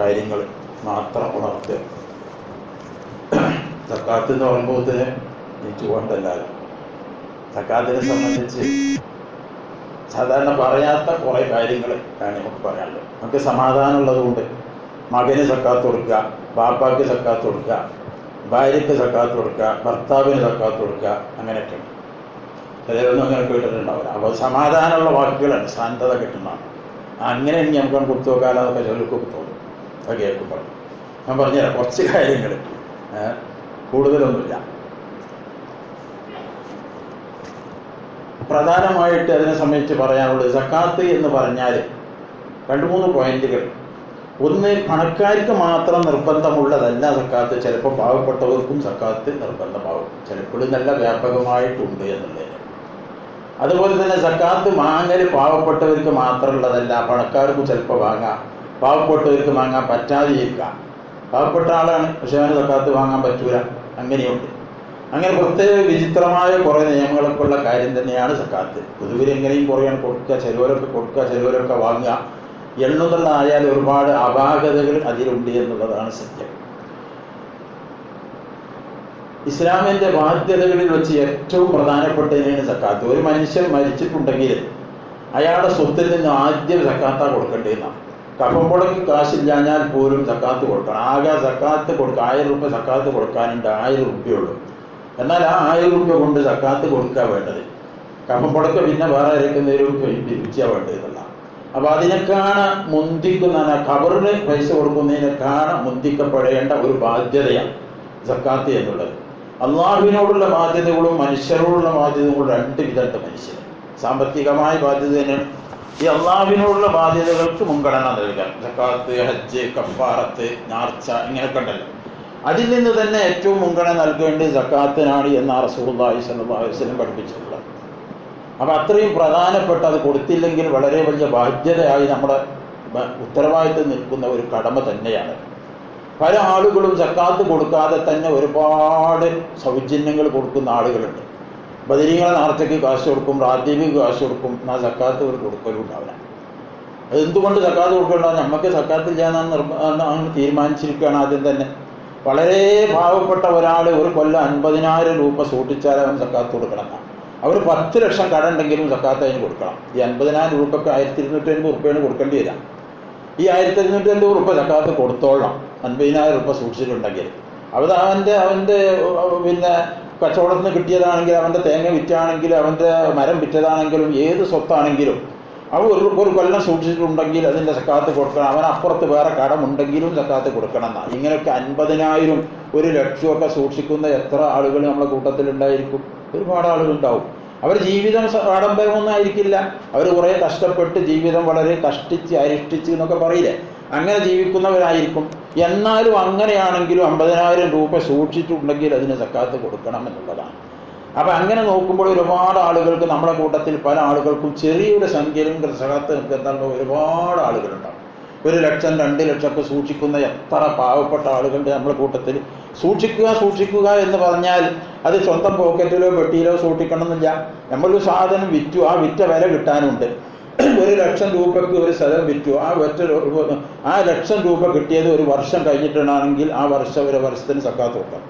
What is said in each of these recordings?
കാര്യങ്ങൾ മാത്രം ഉണർത്തുക. സക്കാത്ത് എന്ന് പറയുമ്പോഴത്തേന് നീച്ചുകൊണ്ടല്ലാതെ സക്കാത്തിനെ സംബന്ധിച്ച് സാധാരണ പറയാത്ത കുറേ കാര്യങ്ങൾ ആണ് നമുക്ക് പറയാനുള്ളത്. നമുക്ക് സമാധാനമുള്ളത് കൊണ്ട് മകന് സക്കാത്ത് കൊടുക്കുക, ബാപ്പാക്ക് സക്കാത്ത് കൊടുക്കുക, ഭാര്യയ്ക്ക് സക്കാത്ത് കൊടുക്കുക, ഭർത്താവിന് സക്കാത്ത് കൊടുക്കുക, അങ്ങനെയൊക്കെയാണ്. ചിലരൊന്നും അങ്ങനെ കേട്ടിട്ടുണ്ടാവില്ല. അപ്പോൾ സമാധാനമുള്ള വാക്കുകളാണ്, ശാന്തത കിട്ടുന്നതാണ്. അങ്ങനെ ഇനി നമുക്ക് കൊടുത്തു നോക്കാലോ എന്നൊക്കെ ചിലർക്ക് തോന്നും അത് കേൾക്കുമ്പോൾ. ഞാൻ പറഞ്ഞുതരാം കുറച്ച് കാര്യങ്ങൾ, കൂടുതലൊന്നുമില്ല. പ്രധാനമായിട്ട് അതിനെ സംബന്ധിച്ച് പറയാനുള്ളത്, സക്കാത്ത് എന്ന് പറഞ്ഞാൽ 2-3 പോയിന്റുകൾ. ഒന്ന്, പണക്കാർക്ക് മാത്രം നിർബന്ധമുള്ളതല്ല സക്കാത്ത്. ചിലപ്പോൾ പാവപ്പെട്ടവർക്കും സക്കാത്ത് നിർബന്ധമാകും, ചിലപ്പോൾ നല്ല വ്യാപകമായിട്ടുണ്ട് എന്നുള്ളത്. അതുപോലെ തന്നെ സക്കാത്ത് വാങ്ങൽ പാവപ്പെട്ടവർക്ക് മാത്രമുള്ളതല്ല, പണക്കാർക്കും ചിലപ്പോൾ വാങ്ങാം, പാവപ്പെട്ടവർക്ക് വാങ്ങാൻ പറ്റാതെയിരിക്കാം. പാവപ്പെട്ട ആളാണ് പക്ഷെ അവന് സക്കാത്ത് വാങ്ങാൻ പറ്റൂല, അങ്ങനെയുണ്ട്. അങ്ങനെ പ്രത്യേക വിചിത്രമായ കുറേ നിയമങ്ങളൊക്കെ ഉള്ള കാര്യം തന്നെയാണ് സക്കാത്ത്. പൊതുവിൽ എങ്ങനെയും കുറേയാണ് കൊടുക്കുക, ചിലവരൊക്കെ കൊടുക്കുക, ചിലവരൊക്കെ വാങ്ങുക. എണ്ണുന്നതായാൽ ഒരുപാട് അപാകതകൾ അതിലുണ്ട് എന്നുള്ളതാണ് സത്യം. ഇസ്ലാമിൻ്റെ ബാധ്യതകളിൽ വെച്ച് ഏറ്റവും പ്രധാനപ്പെട്ടതിനാണ് സക്കാത്ത്. ഒരു മനുഷ്യൻ മരിച്ചിട്ടുണ്ടെങ്കിൽ അയാളുടെ സ്വത്തിൽ നിന്ന് ആദ്യം സക്കാത്ത കൊടുക്കേണ്ടതെന്നാണ്. കഫംപുടക്ക് കാശില്ലാഞ്ഞാൽ പോലും സക്കാത്ത് കൊടുക്കണം. ആകെ സക്കാത്ത് കൊടുക്കുക 1000 രൂപ സക്കാത്ത് കൊടുക്കാനുണ്ട്, 1000 രൂപയുള്ളൂ. എന്നാൽ ആ 1000 രൂപ കൊണ്ട് സക്കാത്ത് കൊടുക്കുക വേണ്ടത്. കഫംപുടക്ക് പിന്നെ വേറെ ഇരക്കുന്നതിലും പിരിച്ചാൽ വേണ്ടത് എന്നുള്ള. അപ്പോൾ അതിനേക്കാണ് മുന്തിക്കുന്ന, ഖബറിന് പൈസ കൊടുക്കുന്നതിനേക്കാണ് മുന്തിക്കപ്പെടേണ്ട ഒരു ബാധ്യതയാണ് സക്കാത്ത് എന്നുള്ളത്. അള്ളാഹുവിനോടുള്ള ബാധ്യതകളും മനുഷ്യരോടുള്ള ബാധ്യതകളും 2 വിധമുണ്ട്. മനുഷ്യന് സാമ്പത്തികമായ ബാധ്യത തന്നെയാണ്. ഈ അള്ളാഹുവിനോടുള്ള ബാധ്യതകൾക്ക് മുൻഗണന നൽകാൻ സക്കാത്ത്, ഹജ്ജ്, കഫാറത്ത്, നേർച്ച ഇങ്ങനെയൊക്കെ ഉണ്ടല്ലോ. അതിൽ നിന്ന് തന്നെ ഏറ്റവും മുൻഗണന നൽകേണ്ടത് സക്കാത്തിനാണ് എന്നാണ് റസൂലുള്ളാഹി സ്വല്ലല്ലാഹു അലൈഹി വസല്ലം പഠിപ്പിച്ചിട്ടുള്ളത്. അപ്പം അത്രയും പ്രധാനപ്പെട്ട, അത് കൊടുത്തില്ലെങ്കിൽ വളരെ വലിയ ബാധ്യതയായി നമ്മുടെ ഉത്തരവാദിത്തം നിൽക്കുന്ന ഒരു കടമ തന്നെയാണ്. പല ആളുകളും സക്കാത്ത് കൊടുക്കാതെ തന്നെ ഒരുപാട് സൗജന്യങ്ങൾ കൊടുക്കുന്ന ആളുകളുണ്ട്. ബദരീങ്ങളെ നേർച്ചയ്ക്ക് കാശ് കൊടുക്കും, റാത്തീബിക്ക് കാശ് കൊടുക്കും, എന്നാൽ സക്കാത്ത് ഒരു കൊടുക്കലും ഉണ്ടാവില്ല. അതെന്തുകൊണ്ട് സക്കാത്ത് കൊടുക്കണ്ട? നമുക്ക് സക്കാത്തില്ലാന്ന് തീരുമാനിച്ചിരിക്കുകയാണ് ആദ്യം തന്നെ. വളരെ പാവപ്പെട്ട ഒരാൾ ഒരു കൊല്ലം 50,000 രൂപ സൂക്ഷിച്ചാൽ അവൻ സക്കാത്ത് കൊടുക്കണം എന്നാണ്. അവർ 10 ലക്ഷം കടമുണ്ടെങ്കിലും സക്കാത്ത് അതിന് കൊടുക്കണം. ഈ 50,000 രൂപയ്ക്ക് 1250 റുപ്യാണ് കൊടുക്കേണ്ടി വരാം. ഈ 1250 രൂപ സക്കാത്ത് കൊടുത്തോളണം 50,000 രൂപ സൂക്ഷിച്ചിട്ടുണ്ടെങ്കിൽ. അവൻ്റെ പിന്നെ കച്ചവടത്തിൽ നിന്ന് കിട്ടിയതാണെങ്കിലും, അവൻ്റെ തേങ്ങ വിറ്റാണെങ്കിലും, അവൻ്റെ മരം വിറ്റതാണെങ്കിലും, ഏത് സ്വത്താണെങ്കിലും അവൻ ഒരു കൊല്ലം സൂക്ഷിച്ചിട്ടുണ്ടെങ്കിൽ അതിൻ്റെ സക്കാത്ത് കൊടുക്കണം. അവനപ്പുറത്ത് വേറെ കടമുണ്ടെങ്കിലും സക്കാത്ത് കൊടുക്കണം എന്നാണ്. ഇങ്ങനെയൊക്കെ 50,000 1 ലക്ഷമൊക്കെ സൂക്ഷിക്കുന്ന എത്ര ആളുകൾ നമ്മളെ കൂട്ടത്തിലുണ്ടായിരിക്കും? ഒരുപാട് ആളുകളുണ്ടാവും. അവർ ജീവിതം ആഡംബരമൊന്നും ആയിരിക്കില്ല. അവർ കുറേ കഷ്ടപ്പെട്ട് ജീവിതം വളരെ കഷ്ടിച്ച് അരിഷ്ടിച്ച് എന്നൊക്കെ പറയില്ലേ, അങ്ങനെ ജീവിക്കുന്നവരായിരിക്കും. എന്നാലും അങ്ങനെയാണെങ്കിലും 50,000 രൂപ സൂക്ഷിച്ചിട്ടുണ്ടെങ്കിൽ അതിന് സക്കാത്ത് കൊടുക്കണം എന്നുള്ളതാണ്. അപ്പം അങ്ങനെ നോക്കുമ്പോൾ ഒരുപാട് ആളുകൾക്ക്, നമ്മുടെ കൂട്ടത്തിൽ പല ആളുകൾക്കും ചെറിയൊരു സംഖ്യയിലും സക്കാത്ത് നിർത്തുന്ന ഒരുപാട് ആളുകളുണ്ടാവും. 1 ലക്ഷം 2 ലക്ഷമൊക്കെ സൂക്ഷിക്കുന്ന എത്ര പാവപ്പെട്ട ആളുകളുടെ നമ്മുടെ കൂട്ടത്തിൽ. സൂക്ഷിക്കുക എന്ന് പറഞ്ഞാൽ അത് സ്വന്തം പോക്കറ്റിലോ പെട്ടിയിലോ സൂക്ഷിക്കണമെന്നില്ല. നമ്മളൊരു സാധനം വിറ്റു, ആ വിറ്റ വില കിട്ടാനുണ്ട്. 1 ലക്ഷം രൂപയ്ക്ക് ഒരു സ്ഥലം വിറ്റു, ആ 1,00,000 രൂപ കിട്ടിയത് 1 വർഷം കഴിഞ്ഞിട്ടാണെങ്കിൽ ആ വർഷത്തിന് സക്കാത്ത് കൊടുക്കണം.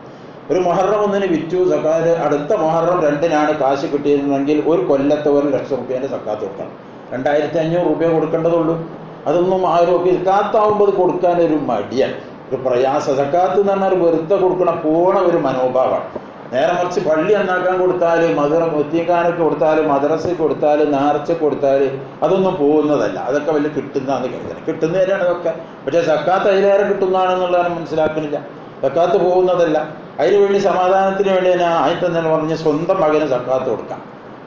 ഒരു മുഹറം 1-ന് വിറ്റു, സക്കാത്ത് അടുത്ത മുഹറം 2-നാണ് കാശ് കിട്ടിയിരുന്നെങ്കിൽ 1 കൊല്ലത്തെ 1 ലക്ഷം രൂപേൻ്റെ സക്കാത്ത് കൊടുക്കണം. 2,500 രൂപ കൊടുക്കേണ്ടതുള്ളൂ. അതൊന്നും 1000 രൂപ സക്കാത്താവുമ്പോൾ അത് കൊടുക്കാനൊരു മടിയാണ്, ഒരു പ്രയാസം. സക്കാത്ത് എന്ന് പറഞ്ഞാൽ വെറുതെ കൊടുക്കണം പോണ ഒരു മനോഭാവമാണ്. നേരെ മറിച്ച് പള്ളി നന്നാക്കാൻ കൊടുത്താൽ, എത്തിക്കാനൊക്കെ കൊടുത്താൽ, മദ്രസ കൊടുത്താൽ, നേർച്ച കൊടുത്താൽ അതൊന്നും പോകുന്നതല്ല. അതൊക്കെ വലിയ കിട്ടുന്നതാണെന്ന് കരുതണം. കിട്ടുന്നതിനാണ് അതൊക്കെ. പക്ഷേ സക്കാത്ത് അതിലേറെ കിട്ടുന്നതാണെന്നുള്ളതാണ് മനസ്സിലാക്കുന്നില്ല. സക്കാത്ത് പോകുന്നതല്ല. അതിന് വേണ്ടി സമാധാനത്തിന് വേണ്ടി ഞാൻ ആദ്യം തന്നെ പറഞ്ഞ് സ്വന്തം മകന് സക്കാത്ത് കൊടുക്കാം,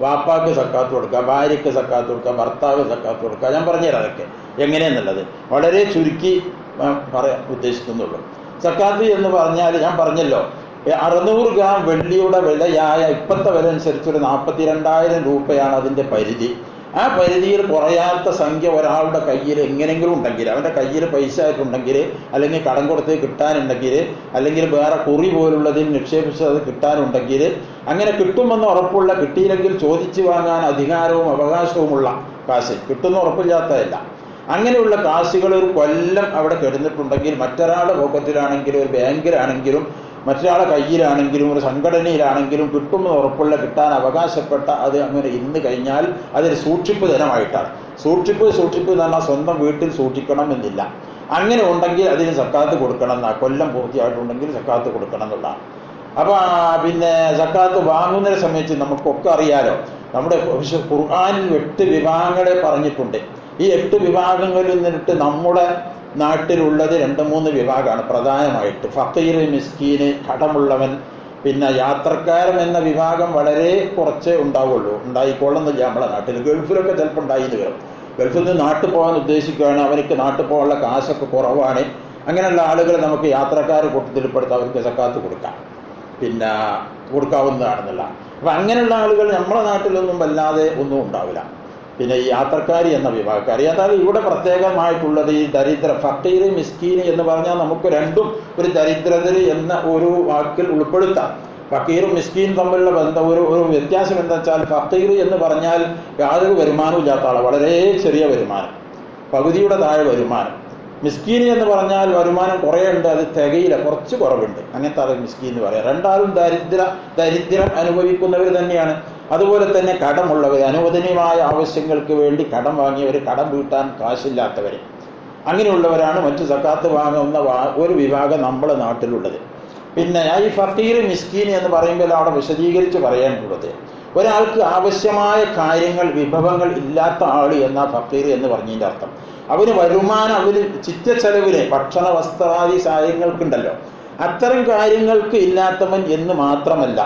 വാപ്പാക്ക് സക്കാത്ത് കൊടുക്കുക, ഭാര്യയ്ക്ക് സക്കാത്ത് കൊടുക്കുക, ഭർത്താവ് സക്കാത്ത് കൊടുക്കുക. ഞാൻ പറഞ്ഞുതരാം അതൊക്കെ എങ്ങനെയെന്നുള്ളത്. വളരെ ചുരുക്കി പറയാൻ ഉദ്ദേശിക്കുന്നുള്ളൂ. സക്കാത്ത് എന്ന് പറഞ്ഞാൽ ഞാൻ പറഞ്ഞല്ലോ, 600 ഗ്രാം വെള്ളിയുടെ വിലയായ ഇപ്പോഴത്തെ വില അനുസരിച്ച് ഒരു 42,000 രൂപയാണ് അതിൻ്റെ പരിധി. ആ പരിധിയിൽ കുറയാത്ത സംഖ്യ ഒരാളുടെ കയ്യിൽ എങ്ങനെയെങ്കിലും ഉണ്ടെങ്കിൽ, അവൻ്റെ കയ്യിൽ പൈസ ആയിട്ടുണ്ടെങ്കിൽ, അല്ലെങ്കിൽ കടം കൊടുത്ത് കിട്ടാനുണ്ടെങ്കിൽ, അല്ലെങ്കിൽ വേറെ കുറി പോലുള്ളതിൽ നിക്ഷേപിച്ചത് കിട്ടാനുണ്ടെങ്കിൽ, അങ്ങനെ കിട്ടുമെന്ന് ഉറപ്പുള്ള, കിട്ടിയില്ലെങ്കിൽ ചോദിച്ചു വാങ്ങാൻ അധികാരവും അവകാശവുമുള്ള കാശ്, കിട്ടുന്ന ഉറപ്പില്ലാത്തതല്ല. അങ്ങനെയുള്ള കാശുകൾ ഒരു കൊല്ലം അവിടെ കിടന്നിട്ടുണ്ടെങ്കിൽ മറ്റൊരാളുടെ പോക്കറ്റിലാണെങ്കിലും ഒരു ബാങ്കിലാണെങ്കിലും മറ്റൊരാളെ കയ്യിലാണെങ്കിലും ഒരു സംഘടനയിലാണെങ്കിലും കിട്ടുമെന്ന് ഉറപ്പുള്ള കിട്ടാൻ അവകാശപ്പെട്ട അത് അങ്ങനെ ഇന്ന് കഴിഞ്ഞാൽ അതൊരു സൂക്ഷിപ്പ് ധനമായിട്ടാണ്. സൂക്ഷിപ്പ് എന്ന് പറഞ്ഞാൽ സ്വന്തം വീട്ടിൽ സൂക്ഷിക്കണം എന്നില്ല. അങ്ങനെ ഉണ്ടെങ്കിൽ അതിന് സക്കാത്ത് കൊടുക്കണം എന്നാണ്. കൊല്ലം പൂർത്തിയായിട്ടുണ്ടെങ്കിൽ സക്കാത്ത് കൊടുക്കണം എന്നുള്ളതാണ്. അപ്പോൾ പിന്നെ സക്കാത്ത് വാങ്ങുന്നതിനെ സംബന്ധിച്ച് നമുക്കൊക്കെ അറിയാലോ. നമ്മുടെ ഖുർആനിൽ 8 വിഭാഗങ്ങളെ പറഞ്ഞിട്ടുണ്ട്. ഈ 8 വിഭാഗങ്ങളിൽ നിന്നിട്ട് നമ്മുടെ നാട്ടിലുള്ളത് 2-3 വിഭാഗമാണ് പ്രധാനമായിട്ട്. ഫക്കീർ, മിസ്കീന്, കടമുള്ളവൻ, പിന്നെ യാത്രക്കാരൻ എന്ന വിഭാഗം വളരെ കുറച്ചേ ഉണ്ടാവുള്ളൂ. ഉണ്ടായിക്കൊള്ളുന്നില്ല നമ്മുടെ നാട്ടിൽ. ഗൾഫിലൊക്കെ ചിലപ്പോൾ ഉണ്ടായിരുന്നു വരും. ഗൾഫിൽ നിന്ന് നാട്ടിൽ പോകാൻ ഉദ്ദേശിക്കുകയാണ്, അവർക്ക് നാട്ടിൽ പോകാനുള്ള കാശൊക്കെ കുറവാണ്. അങ്ങനെയുള്ള ആളുകൾ നമുക്ക് യാത്രക്കാർ കൂട്ടത്തിൽപ്പെടുത്താം, അവർക്ക് സക്കാത്ത് കൊടുക്കാം, പിന്നെ കൊടുക്കാവുന്നതാണെന്നുള്ള. അപ്പം അങ്ങനെയുള്ള ആളുകൾ നമ്മുടെ നാട്ടിലൊന്നും വല്ലാതെ ഒന്നും ഉണ്ടാവില്ല. പിന്നെ ഈ യാത്രക്കാരി എന്ന വിഭാഗക്കാർ, അതായത് ഇവിടെ പ്രത്യേകമായിട്ടുള്ളത് ഈ ദരിദ്ര ഫക്കീർ, മിസ്കീന് എന്ന് പറഞ്ഞാൽ നമുക്ക് രണ്ടും ഒരു ദരിദ്രതര് എന്ന ഒരു വാക്കിൽ ഉൾപ്പെടുത്താം. ഫക്കീറും മിസ്കീനും തമ്മിലുള്ള ബന്ധം ഒരു വ്യത്യാസം എന്താ വെച്ചാൽ, ഫക്കീർ എന്ന് പറഞ്ഞാൽ യാതൊരു വരുമാനവും ഇല്ലാത്ത ആളാണ്, വളരെ ചെറിയ വരുമാനം, പകുതിയുടെ താഴെ വരുമാനം. മിസ്കീൻ എന്ന് പറഞ്ഞാൽ വരുമാനം കുറേ ഉണ്ട്, അത് തികയില്ല, കുറച്ച് കുറവുണ്ട്, അങ്ങനത്തെ ആൾ മിസ്കീൻ എന്ന് പറയാം. രണ്ടാളും ദരിദ്രം അനുഭവിക്കുന്നവർ തന്നെയാണ്. അതുപോലെ തന്നെ കടമുള്ളവർ, അനുവദനീയമായ ആവശ്യങ്ങൾക്ക് വേണ്ടി കടം വാങ്ങിയവർ, കടം വീട്ടാൻ കാശില്ലാത്തവർ, അങ്ങനെയുള്ളവരാണ് മറ്റു സക്കാത്ത് വാങ്ങുന്ന ഒരു വിഭാഗം നമ്മുടെ നാട്ടിലുള്ളത്. പിന്നെ ഈ ഫക്കീർ, മിസ്കീൻ എന്ന് പറയുമ്പോൾ അവിടെ വിശദീകരിച്ച് പറയാനുള്ളത്, ഒരാൾക്ക് ആവശ്യമായ കാര്യങ്ങൾ, വിഭവങ്ങൾ ഇല്ലാത്ത ആൾ എന്നാ ഫക്കീർ എന്ന് പറഞ്ഞതിൻ്റെ അർത്ഥം. അവന് വരുമാനം, അവന് ചിറ്റച്ചെലവിന് ഭക്ഷണ വസ്ത്രാദി സാധനങ്ങൾക്കുണ്ടല്ലോ, അത്തരം കാര്യങ്ങൾക്ക് ഇല്ലാത്തവൻ എന്ന് മാത്രമല്ല,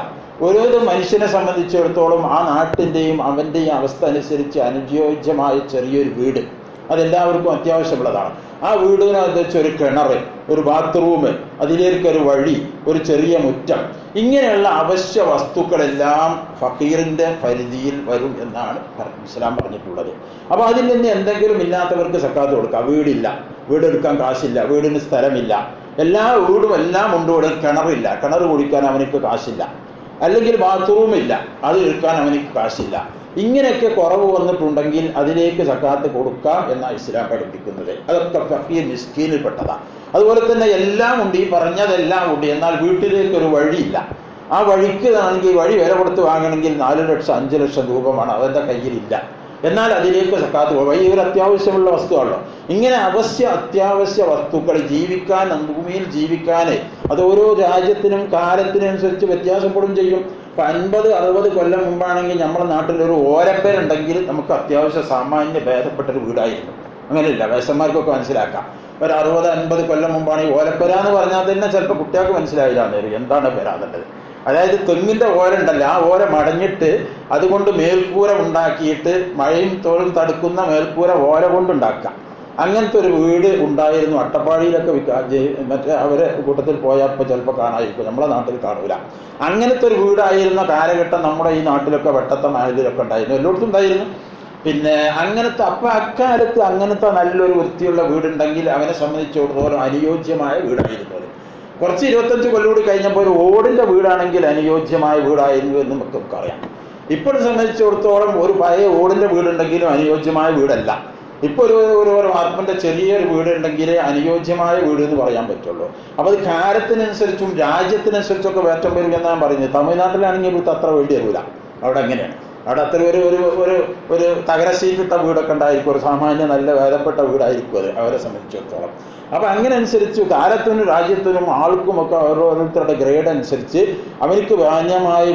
ഓരോ മനുഷ്യനെ സംബന്ധിച്ചിടത്തോളം ആ നാട്ടിൻ്റെയും അവൻ്റെയും അവസ്ഥ അനുസരിച്ച് അനുയോജ്യമായ ചെറിയൊരു വീട് അതെല്ലാവർക്കും അത്യാവശ്യമുള്ളതാണ്. ആ വീടിനകത്ത് വെച്ചൊരു കിണർ, ഒരു ബാത്റൂം, അതിലേക്കൊരു വഴി, ഒരു ചെറിയ മുറ്റം, ഇങ്ങനെയുള്ള അവശ്യ വസ്തുക്കളെല്ലാം ഫക്കീറിൻ്റെ പരിധിയിൽ വരും എന്നാണ് ഇസ്ലാം പറഞ്ഞിട്ടുള്ളത്. അപ്പോൾ അതിൽ നിന്ന് എന്തെങ്കിലും ഇല്ലാത്തവർക്ക് സക്കാത്ത് കൊടുക്കാം. വീടില്ല, വീടെടുക്കാൻ കാശില്ല, വീടിന് സ്ഥലമില്ല, എല്ലാ വീടും എല്ലാം ഉണ്ട്, ഇവിടെ കിണറില്ല, കിണർ കുടിക്കാൻ അവനക്ക് കാശില്ല, അല്ലെങ്കിൽ ബാത്റൂം ഇല്ല, അത് എടുക്കാൻ അവനക്ക് കാശില്ല, ഇങ്ങനെയൊക്കെ കുറവ് വന്നിട്ടുണ്ടെങ്കിൽ അതിലേക്ക് സക്കാത്ത് കൊടുക്കാം എന്നാണ് ഇസ്ലാം പഠിപ്പിക്കുന്നത്. അതൊക്കെ ഫക്കീർ, മിസ്കീനിൽ പെട്ടതാണ്. അതുപോലെ തന്നെ എല്ലാം ഉണ്ട്, ഈ പറഞ്ഞതെല്ലാം ഉണ്ട്, എന്നാൽ വീട്ടിലേക്കൊരു വഴിയില്ല. ആ വഴിക്ക് ആണെങ്കിൽ വഴി വില കൊടുത്ത് വാങ്ങണമെങ്കിൽ 4 ലക്ഷം 5 ലക്ഷം രൂപ വേണം, അതെൻ്റെ കയ്യിലില്ല, എന്നാൽ അതിലേക്ക് സക്കാത്ത് പോകും. വഴി ഒരു അത്യാവശ്യമുള്ള വസ്തുവാണല്ലോ. ഇങ്ങനെ അത്യാവശ്യ വസ്തുക്കൾ ജീവിക്കാൻ, ഭൂമിയിൽ ജീവിക്കാൻ, അത് ഓരോ രാജ്യത്തിനും കാലത്തിനനുസരിച്ച് വ്യത്യാസപ്പെടും ചെയ്യും. ഇപ്പം 50-60 കൊല്ലം മുമ്പാണെങ്കിൽ നമ്മുടെ നാട്ടിലൊരു ഓലപ്പേരുണ്ടെങ്കിൽ നമുക്ക് അത്യാവശ്യം സാമാന്യ ഭേദപ്പെട്ടൊരു വീടായിരുന്നു. അങ്ങനെയില്ല, വേഷന്മാർക്കൊക്കെ മനസ്സിലാക്കാം. ഒരു 60-50 കൊല്ലം മുമ്പാണ് ഈ ഓലപ്പേര എന്ന് പറഞ്ഞാൽ തന്നെ ചിലപ്പോൾ കുട്ടികൾക്ക് മനസ്സിലായില്ലാന്നേരും എന്താണ് പേരാന്നുള്ളത്. അതായത് തെങ്ങിൻ്റെ ഓല ഉണ്ടല്ലോ, ആ ഓല മടഞ്ഞിട്ട് അതുകൊണ്ട് മേൽക്കൂര ഉണ്ടാക്കിയിട്ട് മഴയും തോളും തടുക്കുന്ന മേൽക്കൂര ഓല കൊണ്ടുണ്ടാക്കാം. അങ്ങനത്തെ ഒരു വീട് ഉണ്ടായിരുന്നു. അട്ടപ്പാടിയിലൊക്കെ മറ്റേ അവരെ കൂട്ടത്തിൽ പോയപ്പോൾ ചിലപ്പോൾ കാണാതിരിക്കും, നമ്മളെ നാട്ടിൽ കാണൂല. അങ്ങനത്തെ ഒരു വീടായിരുന്ന കാലഘട്ടം നമ്മുടെ ഈ നാട്ടിലൊക്കെ വെട്ടത്തെ നാട്ടിലൊക്കെ ഉണ്ടായിരുന്നു, എല്ലായിടത്തും ഉണ്ടായിരുന്നു. പിന്നെ അങ്ങനത്തെ അക്കാലത്ത് അങ്ങനത്തെ നല്ലൊരു വൃത്തിയുള്ള വീടുണ്ടെങ്കിൽ അവനെ സംബന്ധിച്ചിടത്തോളം അനുയോജ്യമായ വീടായിരുന്നു അത്. കുറച്ച് 25 കൊല്ലം കൂടി കഴിഞ്ഞപ്പോൾ ഒരു ഓടിൻ്റെ വീടാണെങ്കിൽ അനുയോജ്യമായ വീടായിരുന്നു എന്ന് നമുക്ക് അറിയാം. ഇപ്പോഴത്തെ സംബന്ധിച്ചിടത്തോളം ഒരു പഴയ ഓടിൻ്റെ വീടുണ്ടെങ്കിലും അനുയോജ്യമായ വീടല്ല. ഇപ്പോൾ ഒരു വാർപ്പിൻ്റെ ചെറിയൊരു വീടുണ്ടെങ്കിൽ അനുയോജ്യമായ വീട് എന്ന് പറയാൻ പറ്റുള്ളൂ. അപ്പോൾ അത് കാലത്തിനനുസരിച്ചും രാജ്യത്തിനനുസരിച്ചൊക്കെ വേറ്റം വരും എന്നാണ് ഞാൻ പറയുന്നത്. തമിഴ്നാട്ടിലാണെങ്കിൽ ഇത് അത്ര വേണ്ടി വരില്ല, അവിടെ അങ്ങനെയാണ്. അവിടെ അത്ര ഒരു തകര സീറ്റിട്ട വീടൊക്കെ ഉണ്ടായിരിക്കും, ഒരു സാമാന്യ നല്ല ഭേദപ്പെട്ട വീടായിരിക്കും അത് അവരെ സംബന്ധിച്ചിടത്തോളം. അപ്പം അങ്ങനെ അനുസരിച്ച് കാലത്തിനും രാജ്യത്തിനും ആൾക്കുമൊക്കെ ഓരോരുത്തരുടെ ഗ്രേഡ് അനുസരിച്ച് അവർക്ക് മാന്യമായി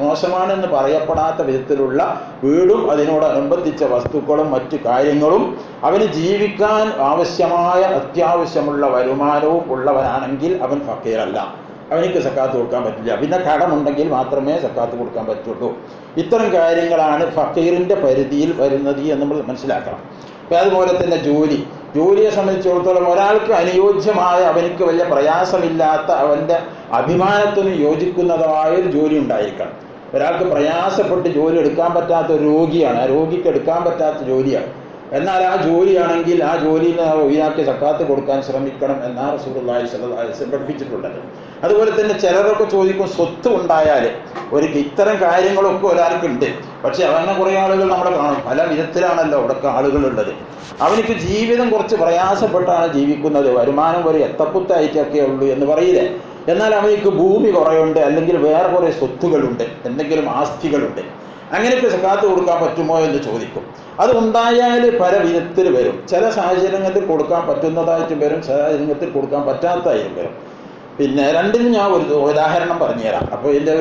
മോശമാണെന്ന് പറയപ്പെടാത്ത വിധത്തിലുള്ള വീടും അതിനോടനുബന്ധിച്ച വസ്തുക്കളും മറ്റു കാര്യങ്ങളും അവന് ജീവിക്കാൻ ആവശ്യമായ അത്യാവശ്യമുള്ള വരുമാനവും ഉള്ളവനാണെങ്കിൽ അവൻ ഫക്കീറല്ല, അവനിക്ക് സക്കാത്ത് കൊടുക്കാൻ പറ്റില്ല. പിന്നെ കടമുണ്ടെങ്കിൽ മാത്രമേ സക്കാത്ത് കൊടുക്കാൻ പറ്റുള്ളൂ. ഇത്തരം കാര്യങ്ങളാണ് ഫക്കീറിൻ്റെ പരിധിയിൽ വരുന്നത് എന്ന് നമ്മൾ മനസ്സിലാക്കണം. അപ്പം അതുപോലെ തന്നെ ജോലിയെ സംബന്ധിച്ചിടത്തോളം ഒരാൾക്ക് അനുയോജ്യമായ, അവനിക്ക് വലിയ പ്രയാസമില്ലാത്ത, അവൻ്റെ അഭിമാനത്തിന് യോജിക്കുന്നതായ ഒരു ജോലി ഉണ്ടായിരിക്കണം. ഒരാൾക്ക് പ്രയാസപ്പെട്ട് ജോലി എടുക്കാൻ പറ്റാത്ത ഒരു രോഗിയാണ്, ആ രോഗിക്ക് എടുക്കാൻ പറ്റാത്ത ജോലിയാണ്. എന്നാൽ ആ ജോലിയാണെങ്കിൽ ആ ജോലിയിൽ നിന്ന് ഒഴിവാക്കി സക്കാത്ത് കൊടുക്കാൻ ശ്രമിക്കണം എന്നാണ് റസൂലുള്ളാഹി സ്വല്ലല്ലാഹു അലൈഹി വസല്ലം പഠിപ്പിച്ചിട്ടുള്ളത്. അതുപോലെ തന്നെ ചിലരൊക്കെ ചോദിക്കും, സ്വത്ത് ഉണ്ടായാൽ ഒരു ഇത്തരം കാര്യങ്ങളൊക്കെ ഒരാൾക്കുണ്ട്, പക്ഷെ അങ്ങനെ കുറേ ആളുകൾ നമ്മൾ കാണും, പല വിധത്തിലാണല്ലോ അവിടെയൊക്കെ ആളുകളുള്ളത്. അവനിക്ക് ജീവിതം കുറച്ച് പ്രയാസപ്പെട്ടാണ് ജീവിക്കുന്നത്, വരുമാനം ഒരു എത്തപ്പുത്തായിട്ടൊക്കെ ഉള്ളൂ എന്ന് പറയില്ലേ. എന്നാൽ അവനിക്ക് ഭൂമി കുറയുണ്ട്, അല്ലെങ്കിൽ വേറെ കുറേ സ്വത്തുകളുണ്ട്, എന്തെങ്കിലും ആസ്തികളുണ്ട്, അങ്ങനെയൊക്കെ സക്കാത്ത് കൊടുക്കാൻ പറ്റുമോ എന്ന് ചോദിക്കും. അത് ഉണ്ടായാൽ പല വിധത്തിൽ വരും. ചില സാഹചര്യങ്ങളിൽ കൊടുക്കാൻ പറ്റുന്നതായിട്ടും വരും, ചില സാഹചര്യത്തിൽ കൊടുക്കാൻ പറ്റാത്തതായിട്ടും വരും. പിന്നെ രണ്ടിനും ഞാൻ ഒരു ഉദാഹരണം പറഞ്ഞുതരാം. അപ്പോൾ ഇതിൻ്റെ